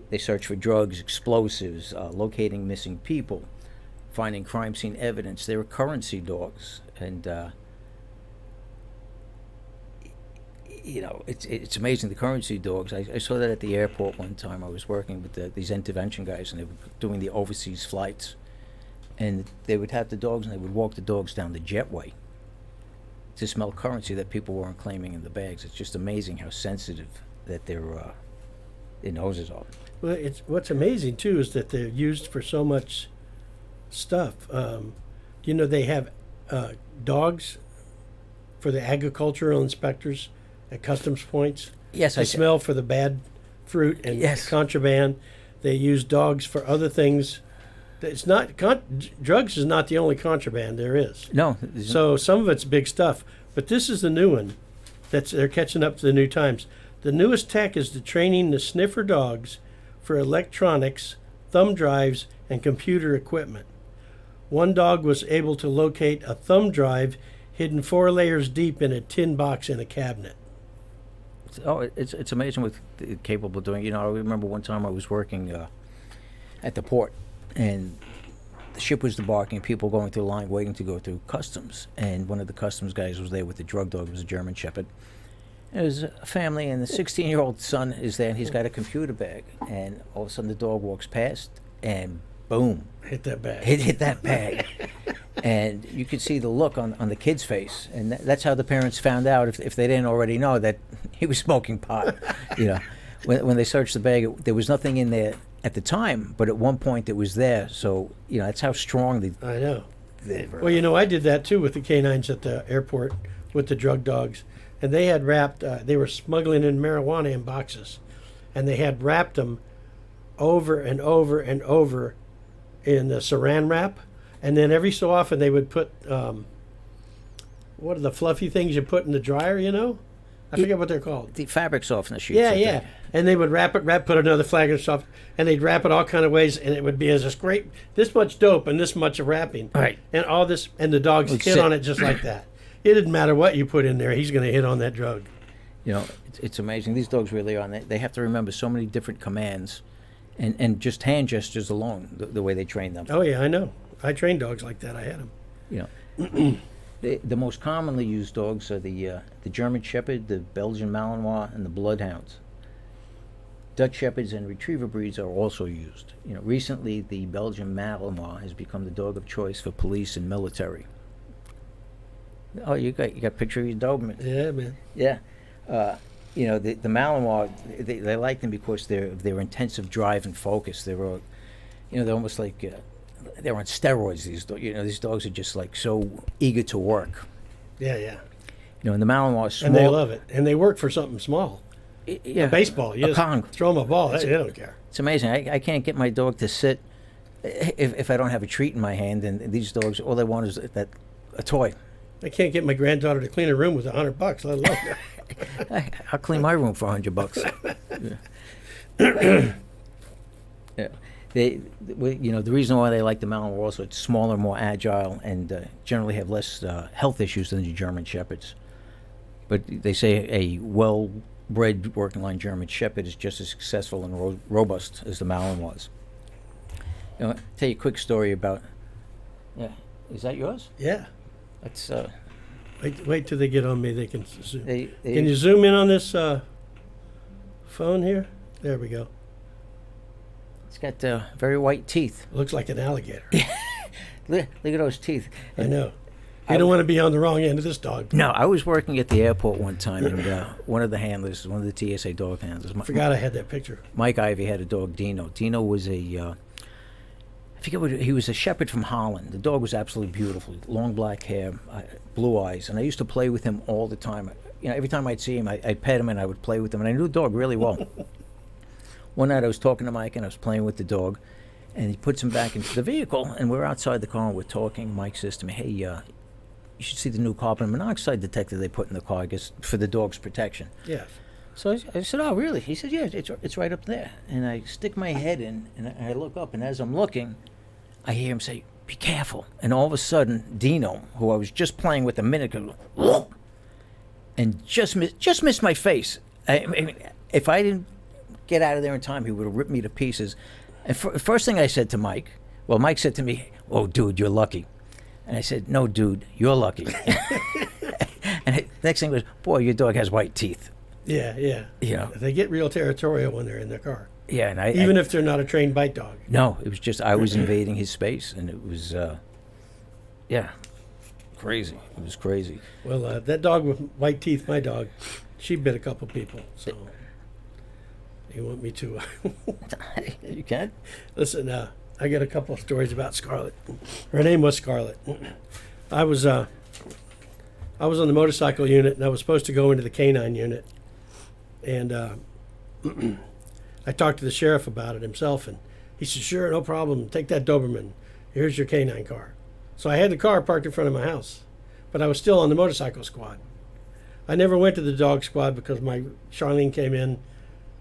they search for drugs, explosives, locating missing people, finding crime scene evidence. They're currency dogs, and you know, it's amazing, the currency dogs. I saw that at the airport one time. I was working with these intervention guys, and they were doing the overseas flights, and they would have the dogs, and they would walk the dogs down the jetway to smell currency that people weren't claiming in the bags. It's just amazing how sensitive that their noses are. Well, what's amazing too is that they're used for so much stuff. You know, they have dogs for the agricultural inspectors at customs points. Yes, to smell for the bad fruit and contraband. They use dogs for other things. It's not drugs is not the only contraband there is. No. So some of it's big stuff, but this is the new one. They're catching up to the new times. The newest tech is the training the sniffer dogs for electronics, thumb drives, and computer equipment. One dog was able to locate a thumb drive hidden 4 layers deep in a tin box in a cabinet. It's amazing what they're capable of doing. I remember one time I was working at the port, and the ship was debarking, people going through the line waiting to go through customs, and one of the customs guys was there with the drug dog. It was a German Shepherd. It was a family, and the 16-year-old son is there, and he's got a computer bag, and all of a sudden the dog walks past, and boom. Hit that bag. Hit that bag. And you could see the look on the kid's face, and that's how the parents found out, if they didn't already know, that he was smoking pot. When they searched the bag, there was nothing in there at the time, but at one point it was there. So that's how strong I know. They were. Well, I did that too with the K-9s at the airport with the drug dogs, and they had wrapped. They were smuggling in marijuana in boxes, and they had wrapped them over and over and over in the Saran wrap, and then every so often they would put what are the fluffy things you put in the dryer? I forget what they're called. The fabric softener sheets. Yeah. And they would wrap, put another flag of stuff, and they'd wrap it all kind of ways, and it would be as a scrape, this much dope and this much of wrapping. Right. And all this, and the dogs hit on it just like that. It didn't matter what you put in there, he's going to hit on that drug. It's amazing. These dogs really are. They have to remember so many different commands, and just hand gestures alone, the way they train them. Oh, yeah, I know. I trained dogs like that. I had them. The most commonly used dogs are the German Shepherd, the Belgian Malinois, and the Bloodhounds. Dutch Shepherds and Retriever breeds are also used. Recently the Belgian Malinois has become the dog of choice for police and military. Oh, you got a picture of your dog? Yeah, man. Yeah. The Malinois, they like them because they're intensive drive and focus. They're almost like they're on steroids. These dogs are just like so eager to work. Yeah. And the Malinois is small. And they love it. And they work for something small. Yeah. A baseball. You a just Kong. Throw them a ball. They don't care. It's amazing. I can't get my dog to sit if I don't have a treat in my hand. And these dogs, all they want is a toy. I can't get my granddaughter to clean her room with $100, let alone. I'll clean my room for $100. Yeah. The reason why they like the Malinois also, it's smaller, more agile, and generally have less health issues than the German Shepherds. But they say a well-bred working line German Shepherd is just as successful and robust as the Malinois. I'll tell you a quick story about. Yeah, is that yours? Yeah. That's. Wait till they get on me. They can zoom. Can you zoom in on this phone here? There we go. It's got very white teeth. Looks like an alligator. Look at those teeth. I know. You don't want to be on the wrong end of this dog. No, I was working at the airport one time, and one of the handlers, one of the TSA dog handlers. I forgot I had that picture. Mike Ivey had a dog, Dino. Dino was he was a shepherd from Holland. The dog was absolutely beautiful. Long black hair, blue eyes, and I used to play with him all the time. Every time I'd see him, I'd pet him and I would play with him, and I knew the dog really well. One night I was talking to Mike and I was playing with the dog, and he puts him back into the vehicle, and we're outside the car and we're talking. Mike says to me, "Hey, you should see the new carbon monoxide detector they put in the car, I guess, for the dog's protection." Yeah. So I said, "Oh, really?" He said, "Yeah, it's right up there." And I stick my head in, and I look up, and as I'm looking, I hear him say, "Be careful." And all of a sudden, Dino, who I was just playing with a minute ago, whoop, and just missed my face. I mean, if I didn't get out of there in time, he would have ripped me to pieces. And first thing I said to Mike, Mike said to me, "Oh, dude, you're lucky." And I said, "No, dude, you're lucky." And the next thing was, "Boy, your dog has white teeth." Yeah. They get real territorial when they're in their car. Yeah, and even if they're not a trained bite dog. No, it was just I was invading his space, and it was, crazy. It was crazy. Well, that dog with white teeth, my dog, she bit a couple people. So you want me to? You can. Listen, I got a couple of stories about Scarlett. Her name was Scarlett. I was on the motorcycle unit, and I was supposed to go into the K-9 unit, and I talked to the sheriff about it himself, and he said, "Sure, no problem. Take that Doberman. Here's your K-9 car." So I had the car parked in front of my house, but I was still on the motorcycle squad. I never went to the dog squad because my Charlene came in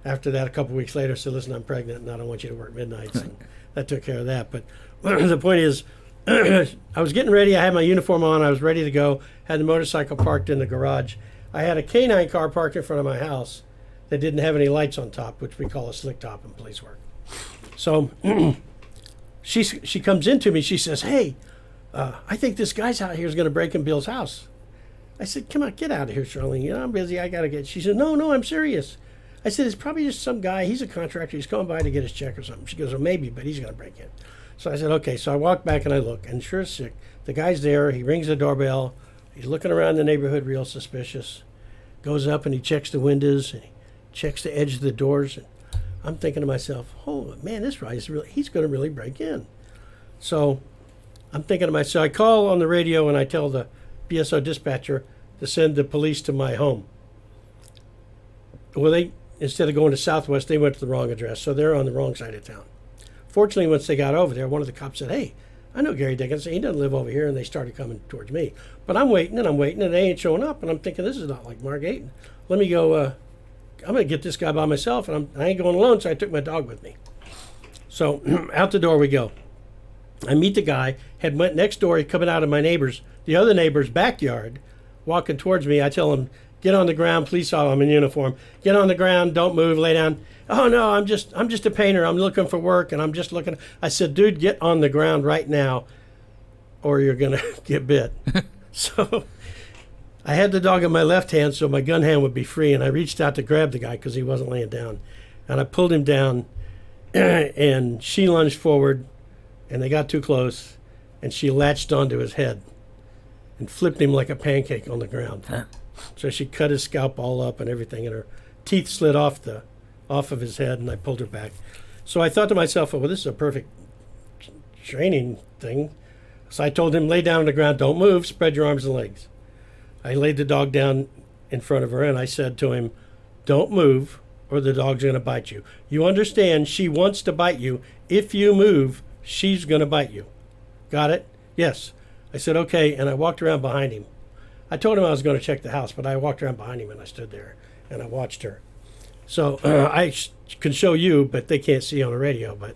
after that a couple weeks later, said, "Listen, I'm pregnant, and I don't want you to work midnights." And that took care of that. But the point is, I was getting ready. I had my uniform on. I was ready to go. Had the motorcycle parked in the garage. I had a K-9 car parked in front of my house that didn't have any lights on top, which we call a slick top in police work. So she comes into me. She says, "Hey, I think this guy's out here is going to break in Bill's house." I said, "Come on, get out of here, Charlene. You know, I'm busy. I got to get." She said, "No, I'm serious." I said, "It's probably just some guy. He's a contractor. He's going by to get his check or something." She goes, "Well, maybe, but he's going to break in." So I said, "Okay." So I walk back and I look, and sure as sick, the guy's there. He rings the doorbell. He's looking around the neighborhood real suspicious. Goes up and he checks the windows and he checks the edge of the doors. And I'm thinking to myself, "Oh, man, this guy's he's going to really break in." So I'm thinking to myself, I call on the radio and I tell the BSO dispatcher to send the police to my home. Well, instead of going to Southwest, they went to the wrong address, so they're on the wrong side of town. Fortunately, once they got over there, one of the cops said, "Hey, I know Gary Dickinson. He doesn't live over here," and they started coming towards me. But I'm waiting, and they ain't showing up, and I'm thinking, this is not like Margate. Let me go, I'm going to get this guy by myself, and I ain't going alone, so I took my dog with me. So out the door we go. I meet the guy, had went next door, he coming out of the other neighbor's backyard, walking towards me. I tell him, "Get on the ground, police officer, I'm in uniform. Get on the ground, don't move, lay down." "Oh no, I'm just a painter. I'm looking for work and I'm just looking." I said, "Dude, get on the ground right now or you're gonna get bit." So I had the dog in my left hand so my gun hand would be free, and I reached out to grab the guy because he wasn't laying down. And I pulled him down and she lunged forward and they got too close and she latched onto his head and flipped him like a pancake on the ground. Huh. So she cut his scalp all up and everything, and her teeth slid off of his head, and I pulled her back. So I thought to myself, well, this is a perfect training thing. So I told him, "Lay down on the ground, don't move, spread your arms and legs." I laid the dog down in front of her, and I said to him, "Don't move, or the dog's going to bite you. You understand, she wants to bite you. If you move, she's going to bite you. Got it?" "Yes." I said, "Okay," and I walked around behind him. I told him I was going to check the house, but I walked around behind him and I stood there and I watched her. So I can show you, but they can't see on the radio, but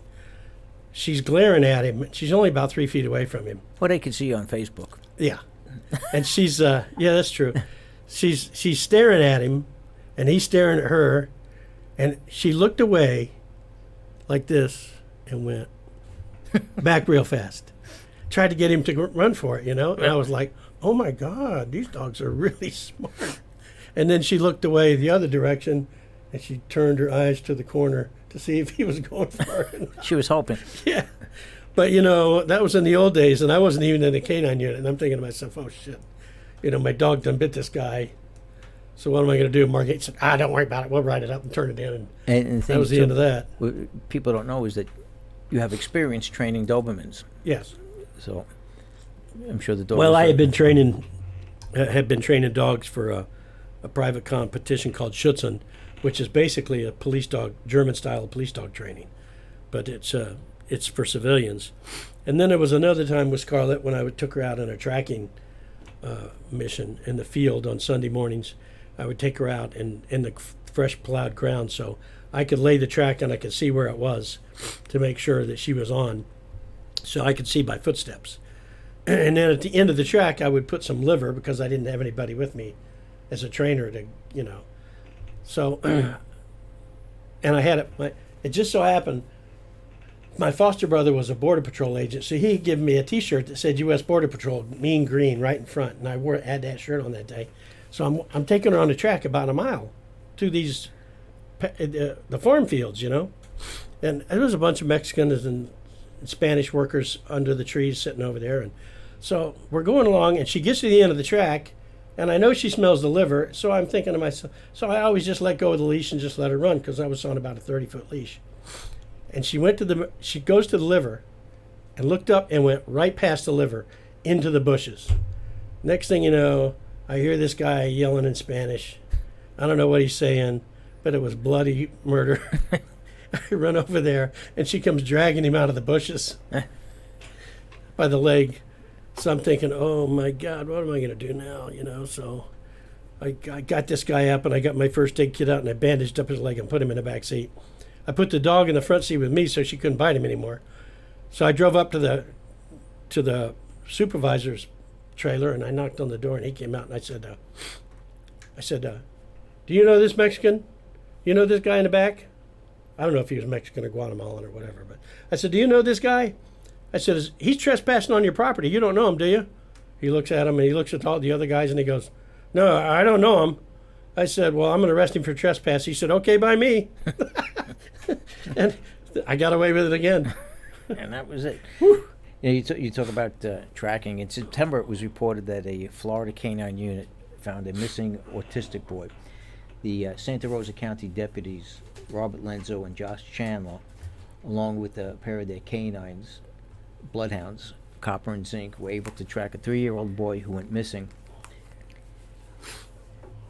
she's glaring at him. She's only about 3 feet away from him. Well, they can see you on Facebook. Yeah. And she's, yeah, that's true. She's staring at him and he's staring at her, and she looked away like this and went back real fast. Tried to get him to run for it, you know? And I was like, oh my God, these dogs are really smart. And then she looked away the other direction and she turned her eyes to the corner to see if he was going for it. She was hoping. Yeah. But, you know, that was in the old days, and I wasn't even in the K-9 unit. And I'm thinking to myself, oh, shit. You know, my dog done bit this guy. So what am I going to do? Margate said, don't worry about it. We'll write it up and turn it in. And that was the end of that. What people don't know is that you have experience training Dobermans. Yes. So I'm sure the dogs... Well, I had been training dogs for a private competition called Schutzen, which is basically a police dog, German-style police dog training. But it's for civilians. And then there was another time with Scarlett when I took her out on a tracking mission in the field on Sunday mornings. I would take her out in the fresh plowed ground so I could lay the track and I could see where it was to make sure that she was on, so I could see by footsteps. And then at the end of the track, I would put some liver because I didn't have anybody with me as a trainer to, you know. So, and I had it just so happened, my foster brother was a Border Patrol agent, so he gave me a T-shirt that said U.S. Border Patrol, mean green, right in front, and I had that shirt on that day. So I'm taking her on the track about a mile to these the farm fields, you know, and there was a bunch of Mexicans and Spanish workers under the trees sitting over there, and so we're going along, and she gets to the end of the track, and I know she smells the liver, so I'm thinking to myself, so I always just let go of the leash and just let her run because I was on about a 30-foot leash. And she goes to the liver and looked up and went right past the liver into the bushes. Next thing you know, I hear this guy yelling in Spanish. I don't know what he's saying, but it was bloody murder. I run over there, and she comes dragging him out of the bushes by the leg. So I'm thinking, oh my God, what am I going to do now? You know, so I got this guy up, and I got my first aid kit out, and I bandaged up his leg and put him in the back seat. I put the dog in the front seat with me so she couldn't bite him anymore. So I drove up to the supervisor's trailer, and I knocked on the door, and he came out, and I said, I said, do you know this Mexican? You know this guy in the back? I don't know if he was Mexican or Guatemalan or whatever, but I said, do you know this guy? I said, he's trespassing on your property. You don't know him, do you? He looks at him and he looks at all the other guys and he goes, no, I don't know him. I said, well, I'm going to arrest him for trespass. He said, okay, by me. And I got away with it again. And that was it. You talk about tracking. In September, it was reported that a Florida K-9 unit found a missing autistic boy. The Santa Rosa County deputies, Robert Lenzo and Josh Chandler, along with a pair of their K-9's, bloodhounds, Copper and Zinc, were able to track a 3-year-old boy who went missing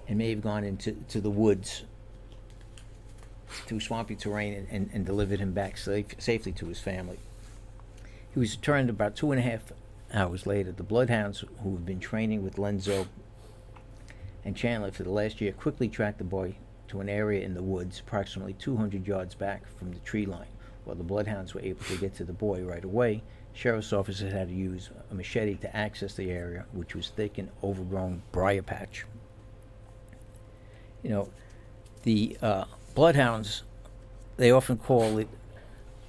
and may have gone into the woods through swampy terrain and delivered him back safely to his family. He was returned about 2.5 hours later. The bloodhounds, who have been training with Lenzo and Chandler for the last year, quickly tracked the boy to an area in the woods approximately 200 yards back from the tree line. While the bloodhounds were able to get to the boy right away, sheriff's officers had to use a machete to access the area, which was thick and overgrown briar patch. You know, the bloodhounds, they often call it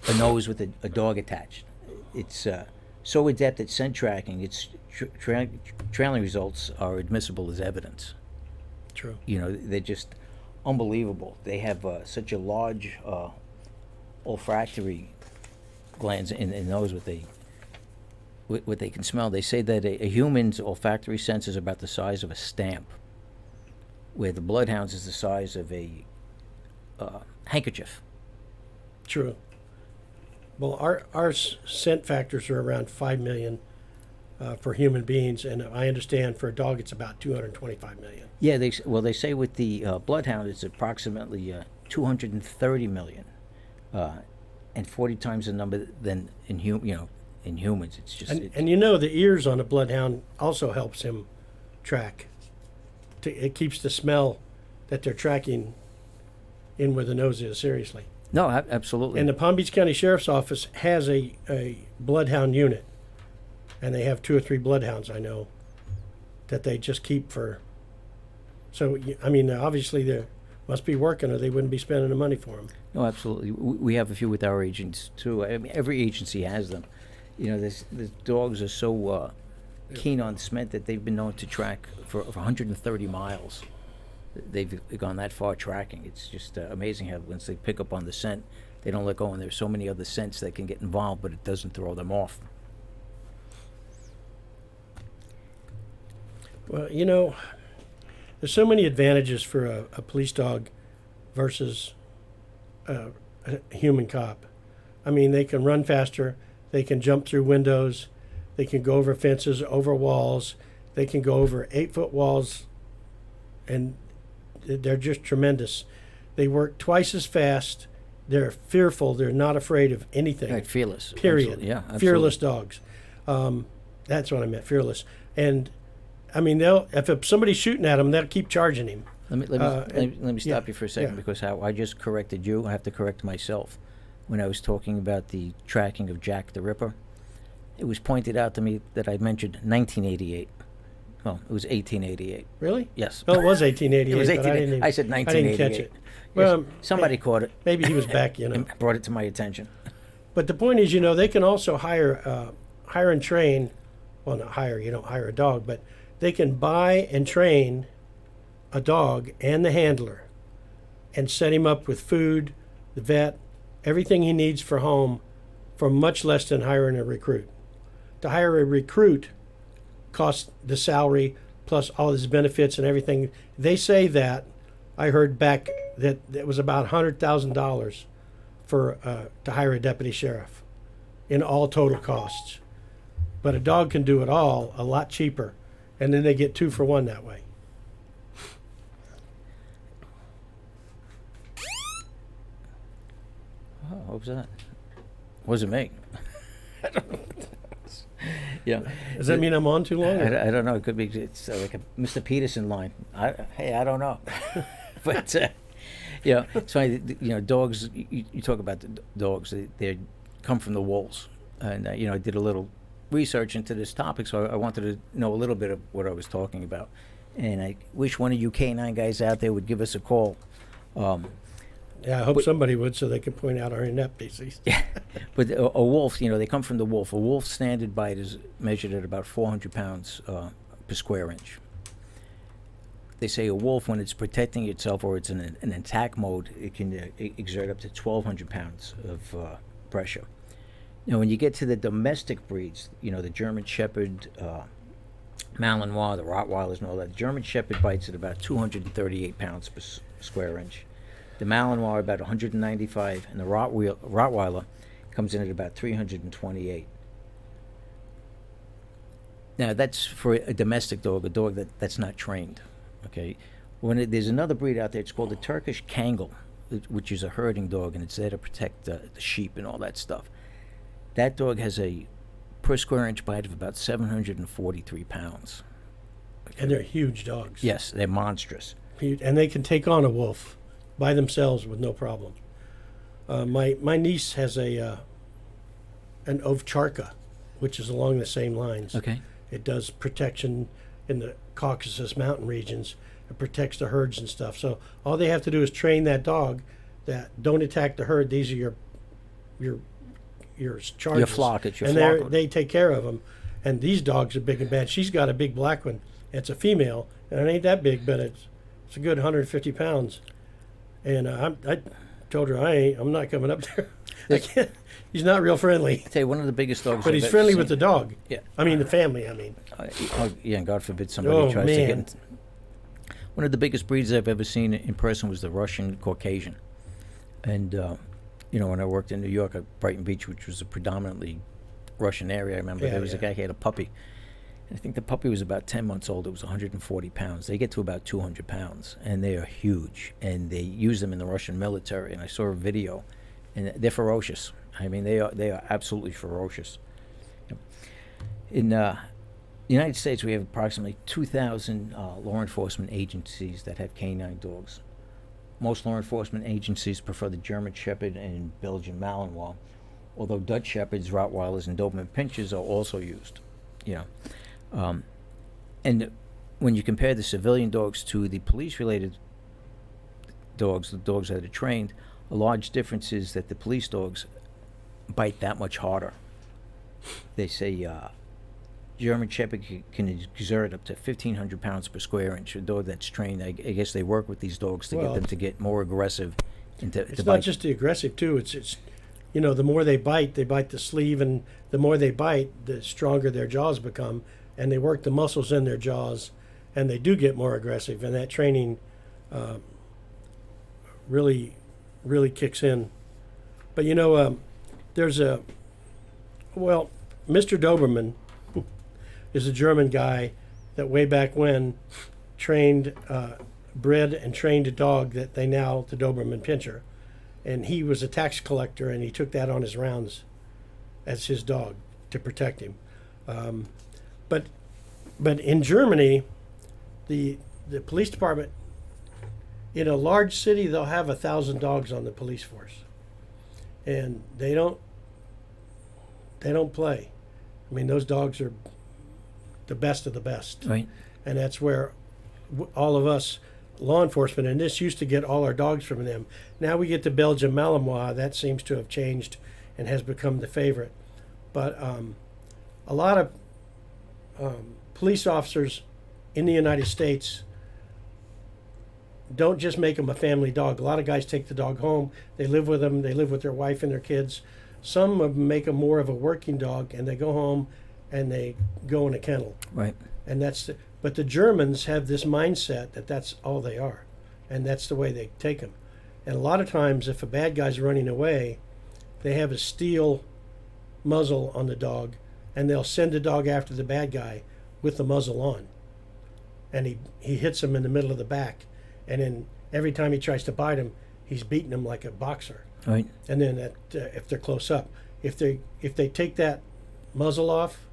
a nose with a dog attached. It's so adept at scent tracking, its trailing results are admissible as evidence. True. You know, they're just unbelievable. They have such a large olfactory glands in the nose what they can smell. They say that a human's olfactory sense is about the size of a stamp, where the bloodhounds is the size of a handkerchief. True. Well, our scent factors are around 5 million for human beings, and I understand for a dog it's about 225 million. Yeah, they say with the bloodhound it's approximately 230 million, and 40 times the number than in humans. It's just and you know the ears on a bloodhound also helps him track. It keeps the smell that they're tracking in where the nose is, seriously. No, absolutely. And the Palm Beach County Sheriff's Office has a bloodhound unit, and they have 2 or 3 bloodhounds, I know, that they just keep for. So, I mean, obviously they must be working or they wouldn't be spending the money for them. No, absolutely. We have a few with our agents, too. I mean, every agency has them. You know, the dogs are so keen on scent that they've been known to track for 130 miles. They've gone that far tracking. It's just amazing how once they pick up on the scent, they don't let go, and there's so many other scents that can get involved, but it doesn't throw them off. Well, you know, there's so many advantages for a police dog versus a human cop. I mean, they can run faster, they can jump through windows, they can go over fences, over walls, they can go over 8-foot walls, and they're just tremendous. They work twice as fast. They're fearful. They're not afraid of anything. Right, fearless. Period. Absolutely. Yeah, absolutely. Fearless dogs. That's what I meant, fearless. And, I mean, if somebody's shooting at them, they'll keep charging him. Let me stop you for a second, because how I just corrected you. I have to correct myself. When I was talking about the tracking of Jack the Ripper, it was pointed out to me that I mentioned 1988. Well, it was 1888. Really? Yes. Well, it was 1888. It was 1888. I said 1988. I didn't catch it. Well, Well, somebody caught it. Maybe he was back, you know. And brought it to my attention. But the point is, you know, they can also hire and train. Well, not hire. You don't hire a dog, but they can buy and train a dog and the handler, and set him up with food, the vet, everything he needs for home, for much less than hiring a recruit. To hire a recruit costs the salary plus all his benefits and everything. They say that I heard back that it was about $100,000 for to hire a deputy sheriff in all total costs. But a dog can do it all a lot cheaper, and then they get 2 for 1 that way. Oh, what was that? Wasn't me. I don't know. Yeah. Does that mean I'm on too long? I don't know. It could be it's like a Mr. Peterson line. I don't know. But yeah, it's funny. You know, dogs. You talk about the dogs. They come from the wolves, and you know, I did a little research into this topic, so I wanted to know a little bit of what I was talking about. And I wish one of you K-9 guys out there would give us a call. Yeah, I hope somebody would so they can point out our ineptness. Yeah, but a wolf, they come from the wolf. A wolf's standard bite is measured at about 400 pounds per square inch. They say a wolf, when it's protecting itself or it's in an attack mode, it can exert up to 1,200 pounds of pressure. Now, when you get to the domestic breeds, the German Shepherd, Malinois, the Rottweilers and all that, the German Shepherd bites at about 238 pounds per square inch. The Malinois are about 195, and the Rottweiler comes in at about 328. Now, that's for a domestic dog, a dog that's not trained. Okay, there's another breed out there. It's called the Turkish Kangal, which is a herding dog, and it's there to protect the sheep and all that stuff. That dog has a per square inch bite of about 743 pounds. Okay. And they're huge dogs. Yes, they're monstrous. Huge, and they can take on a wolf by themselves with no problem. My niece has an Ovcharka, which is along the same lines. Okay. It does protection in the Caucasus mountain regions. It protects the herds and stuff. So all they have to do is train that dog that don't attack the herd. These are your charges. Your flock. It's your and flock. they take care of them. And these dogs are big and bad. She's got a big black one. It's a female, and it ain't that big, but it's a good 150 pounds. And I told her I'm not coming up there. I can't. He's not real friendly. I tell you, one of the biggest dogs. But he's friendly with the dog. Yeah. I mean, the family, yeah, and God forbid somebody tries to get into. One of the biggest breeds I've ever seen in person was the Russian Caucasian. And, when I worked in New York at Brighton Beach, which was a predominantly Russian area, I remember there was a guy who had a puppy. And I think the puppy was about 10 months old. It was 140 pounds. They get to about 200 pounds, and they are huge. And they use them in the Russian military. And I saw a video, and they're ferocious. I mean, they are absolutely ferocious. In the United States, we have approximately 2,000 law enforcement agencies that have canine dogs. Most law enforcement agencies prefer the German Shepherd and Belgian Malinois, although Dutch Shepherds, Rottweilers, and Doberman Pinschers are also used. And when you compare the civilian dogs to the police-related dogs, the dogs that are trained, a large difference is that the police dogs bite that much harder. They say German Shepherd can exert up to 1,500 pounds per square inch. A dog that's trained, I guess they work with these dogs to get them to get more aggressive. It's not just the aggressive too. It's the more they bite the sleeve, and the more they bite, the stronger their jaws become, and they work the muscles in their jaws, and they do get more aggressive. And that training really kicks in. But there's Mr. Doberman is a German guy that way back when bred and trained a dog that the Doberman Pinscher, and he was a tax collector, and he took that on his rounds as his dog to protect him. But in Germany, the police department, in a large city, they'll have 1,000 dogs on the police force, and they don't play. I mean, those dogs are the best of the best, right? And that's where all of us law enforcement, and this used to get all our dogs from them. Now we get the Belgian Malinois. That seems to have changed and has become the favorite. But a lot of police officers in the United States don't just make them a family dog. A lot of guys take the dog home. They live with them. They live with their wife and their kids. Some of them make them more of a working dog, and they go home and they go in a kennel. Right. And but the Germans have this mindset that that's all they are, and that's the way they take them. And a lot of times, if a bad guy's running away, they have a steel muzzle on the dog, and they'll send the dog after the bad guy with the muzzle on. And he hits him in the middle of the back, and then every time he tries to bite him, he's beating him like a boxer. Right. And then if they're close up, if they take that muzzle off,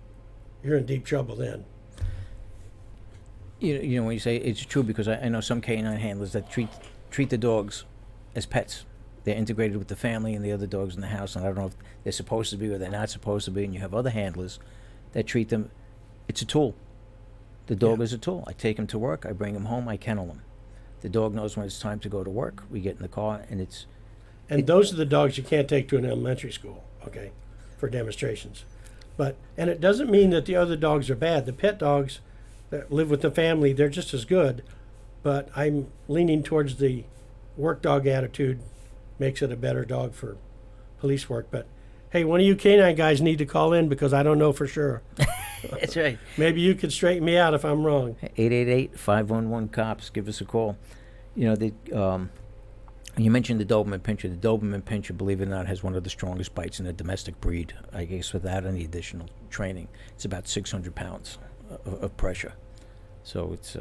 you're in deep trouble then. When you say it's true, because I know some canine handlers that treat the dogs as pets. They're integrated with the family and the other dogs in the house, and I don't know if they're supposed to be or they're not supposed to be. And you have other handlers that treat them. It's a tool. The dog is a tool. I take him to work. I bring him home. I kennel him. The dog knows when it's time to go to work. We get in the car, and it's... And those are the dogs you can't take to an elementary school, okay, for demonstrations. And it doesn't mean that the other dogs are bad. The pet dogs that live with the family, they're just as good. But I'm leaning towards the work dog attitude makes it a better dog for police work. But hey, one of you K-9 guys need to call in because I don't know for sure. That's right. Maybe you could straighten me out if I'm wrong. 888-511-COPS. Give us a call. You know, you mentioned the Doberman Pinscher. The Doberman Pinscher, believe it or not, has one of the strongest bites in a domestic breed. I guess without any additional training, it's about 600 pounds of pressure. So it's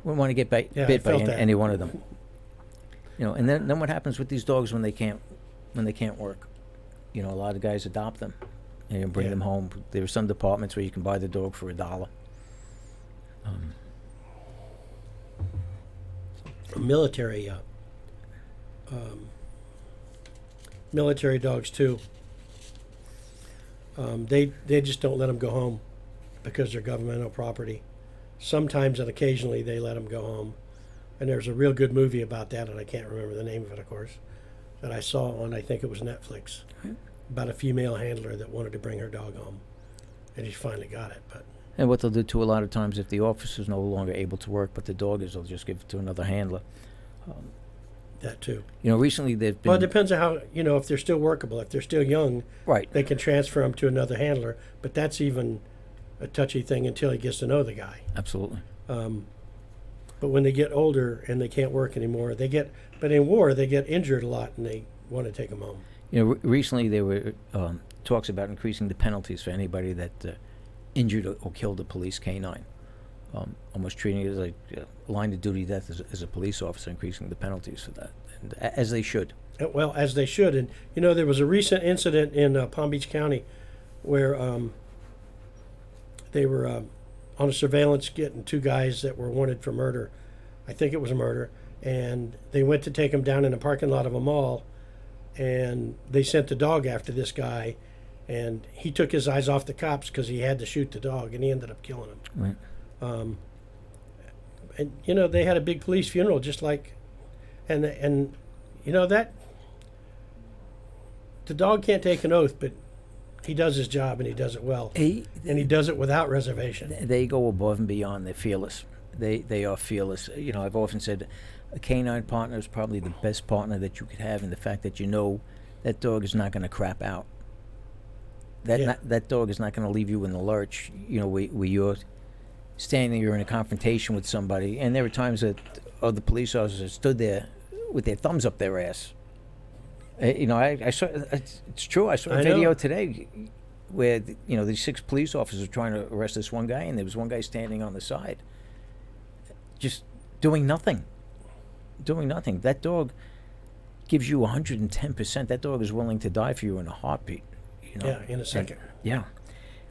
we want to get bit by any one of them. You know, and then what happens with these dogs when they can't work? You know, a lot of guys adopt them and bring them home. There are some departments where you can buy the dog for $1. Military dogs too. They just don't let them go home because they're governmental property. Sometimes and occasionally they let them go home. And there's a real good movie about that, and I can't remember the name of it, of course, that I saw on, I think it was Netflix, about a female handler that wanted to bring her dog home, and she finally got it. And what they'll do too, a lot of times, if the officer's no longer able to work, but the dog is, they'll just give it to another handler. That too. You know, recently they've been... Well, it depends on how, you know, if they're still workable. If they're still young, right, they can transfer them to another handler, but that's even a touchy thing until he gets to know the guy. Absolutely. But when they get older and they can't work anymore, but in war, they get injured a lot and they want to take them home. You know, recently there were talks about increasing the penalties for anybody that injured or killed a police K-9. Almost treating it as like line of duty death as a police officer, increasing the penalties for that, and, as they should. Well, as they should. And, you know, there was a recent incident in Palm Beach County where they were on a surveillance getting two guys that were wanted for murder. I think it was a murder. And they went to take them down in a parking lot of a mall, and they sent the dog after this guy, and he took his eyes off the cops because he had to shoot the dog, and he ended up killing him. Right. And, you know, they had a big police funeral just like, and you know, that the dog can't take an oath, but he does his job and he does it well. And he does it without reservation. They go above and beyond. They're fearless. They are fearless. You know, I've often said a K-9 partner is probably the best partner that you could have in the fact that you know that dog is not going to crap out. That dog is not going to leave you in the lurch, you know, where you're standing, you're in a confrontation with somebody. And there were times that other police officers stood there with their thumbs up their ass. You know, I saw, it's true, I saw a video today where, you know, these 6 police officers were trying to arrest this one guy, and there was one guy standing on the side, just doing nothing. That dog gives you 110%. That dog is willing to die for you in a heartbeat. You know? Yeah, in a second. You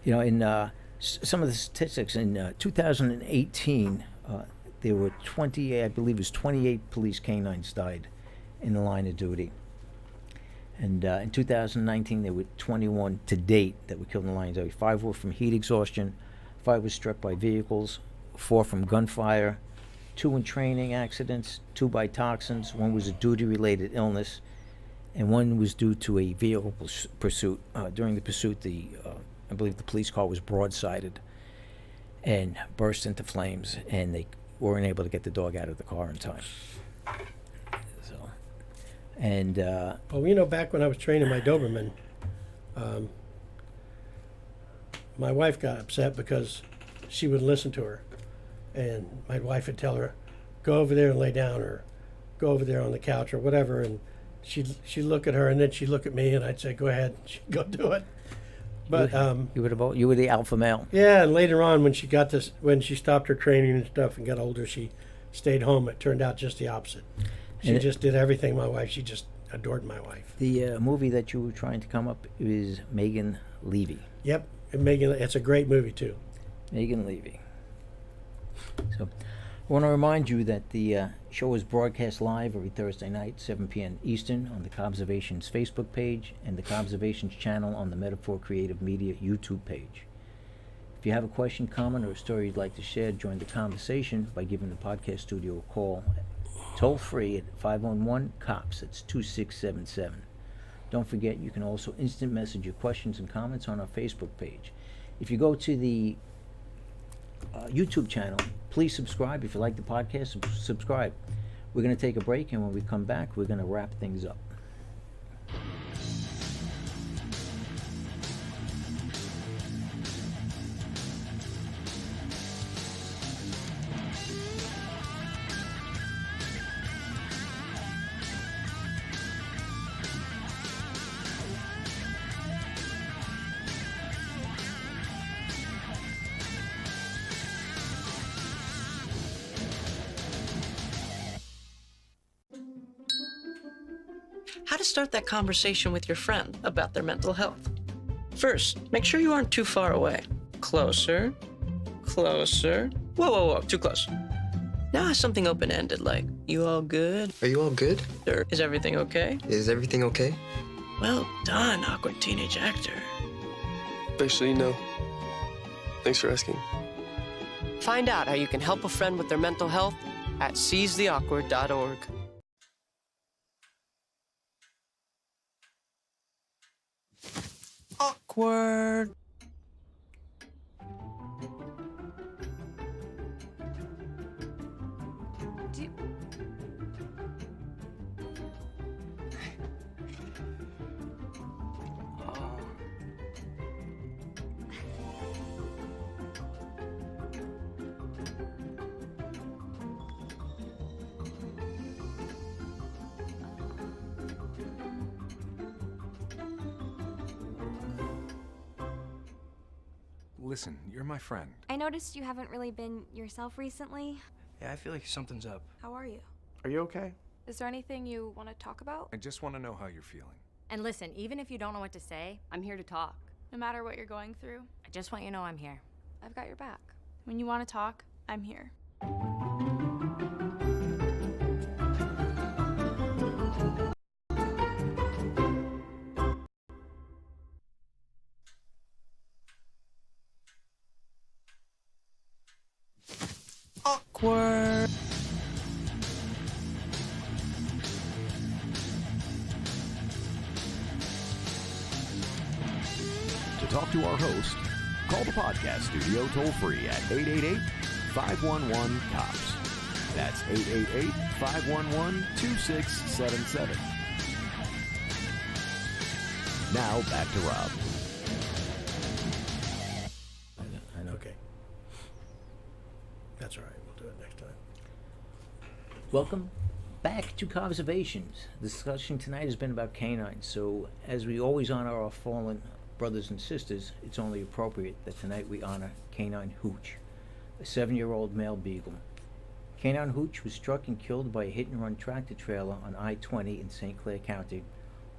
know, in some of the statistics, in 2018, there were 28 police K-9s died in the line of duty. And in 2019, there were 21 to date that were killed in the line of duty. 5 were from heat exhaustion, 5 were struck by vehicles, 4 from gunfire, 2 in training accidents, 2 by toxins, 1 was a duty-related illness, and 1 was due to a vehicle pursuit. During the pursuit, I believe the police car was broadsided and burst into flames, and they weren't able to get the dog out of the car in time. And well, you know, back when I was training my Doberman, my wife got upset because she wouldn't listen to her, and my wife would tell her, "Go over there and lay down," or "Go over there on the couch," or whatever, and she'd look at her, and then she'd look at me, and I'd say, "Go ahead," she'd go do it. But you were the alpha male. Yeah, and later on, when she stopped her training and stuff and got older, she stayed home. It turned out just the opposite. She just did everything. My wife, she just adored my wife. The movie that you were trying to come up is Megan Levy. Yep, and Megan. It's a great movie too. Megan Levy. So, I want to remind you that the show is broadcast live every Thursday night, 7 p.m. Eastern, on the Cobservations Facebook page and the Cobservations channel on the Metaphor Creative Media YouTube page. If you have a question, comment, or a story you'd like to share, join the conversation by giving the podcast studio a call toll free at 511-COPS. That's 2677. Don't forget, you can also instant message your questions and comments on our Facebook page. If you go to the YouTube channel, please subscribe. If you like the podcast, subscribe. We're going to take a break, and when we come back, we're going to wrap things up. How to start that conversation with your friend about their mental health. First, make sure you aren't too far away. Closer. Closer. Whoa, whoa, whoa, too close. Now ask something open-ended like, you all good? Are you all good? Or is everything okay? Is everything okay? Well done, awkward teenage actor. Actually, no. Thanks for asking. Find out how you can help a friend with their mental health at seizetheawkward.org. Awkward. Listen, you're my friend. I noticed you haven't really been yourself recently. Yeah, I feel like something's up. How are you? Are you okay? Is there anything you want to talk about? I just want to know how you're feeling. And listen, even if you don't know what to say, I'm here to talk. No matter what you're going through, I just want you to know I'm here. I've got your back. When you want to talk, I'm here. Awkward. To talk to our host, call the podcast studio toll free at 888-511-COPS. That's 888-511-2677. Now back to Rob. Okay. That's all right. We'll do it next time. Welcome back to Conversations. The discussion tonight has been about canines, so as we always honor our fallen brothers and sisters, it's only appropriate that tonight we honor K-9 Hooch, a 7-year-old male beagle. K-9 Hooch was struck and killed by a hit-and-run tractor trailer on I-20 in St. Clair County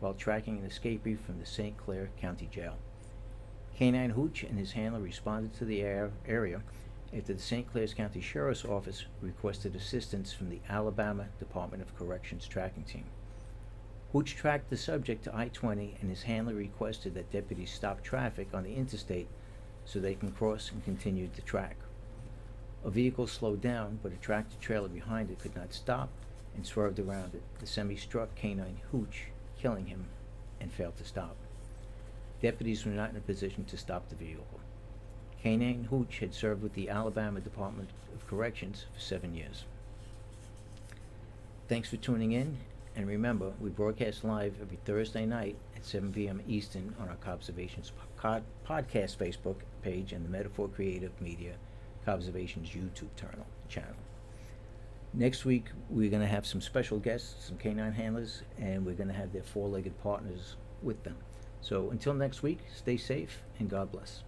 while tracking an escapee from the St. Clair County Jail. K-9 Hooch and his handler responded to the area after the St. Clair County Sheriff's Office requested assistance from the Alabama Department of Corrections tracking team. Hooch tracked the subject to I-20, and his handler requested that deputies stop traffic on the interstate so they can cross and continue the track. A vehicle slowed down, but a tractor trailer behind it could not stop and swerved around it. The semi struck K-9 Hooch, killing him, and failed to stop. Deputies were not in a position to stop the vehicle. K-9 Hooch had served with the Alabama Department of Corrections for 7 years. Thanks for tuning in, and remember, we broadcast live every Thursday night at 7 p.m. Eastern on our Conversations podcast Facebook page and the Metaphor Creative Media Conversations YouTube channel. Next week, we're going to have some special guests, some canine handlers, and we're going to have their four-legged partners with them. So until next week, stay safe and God bless.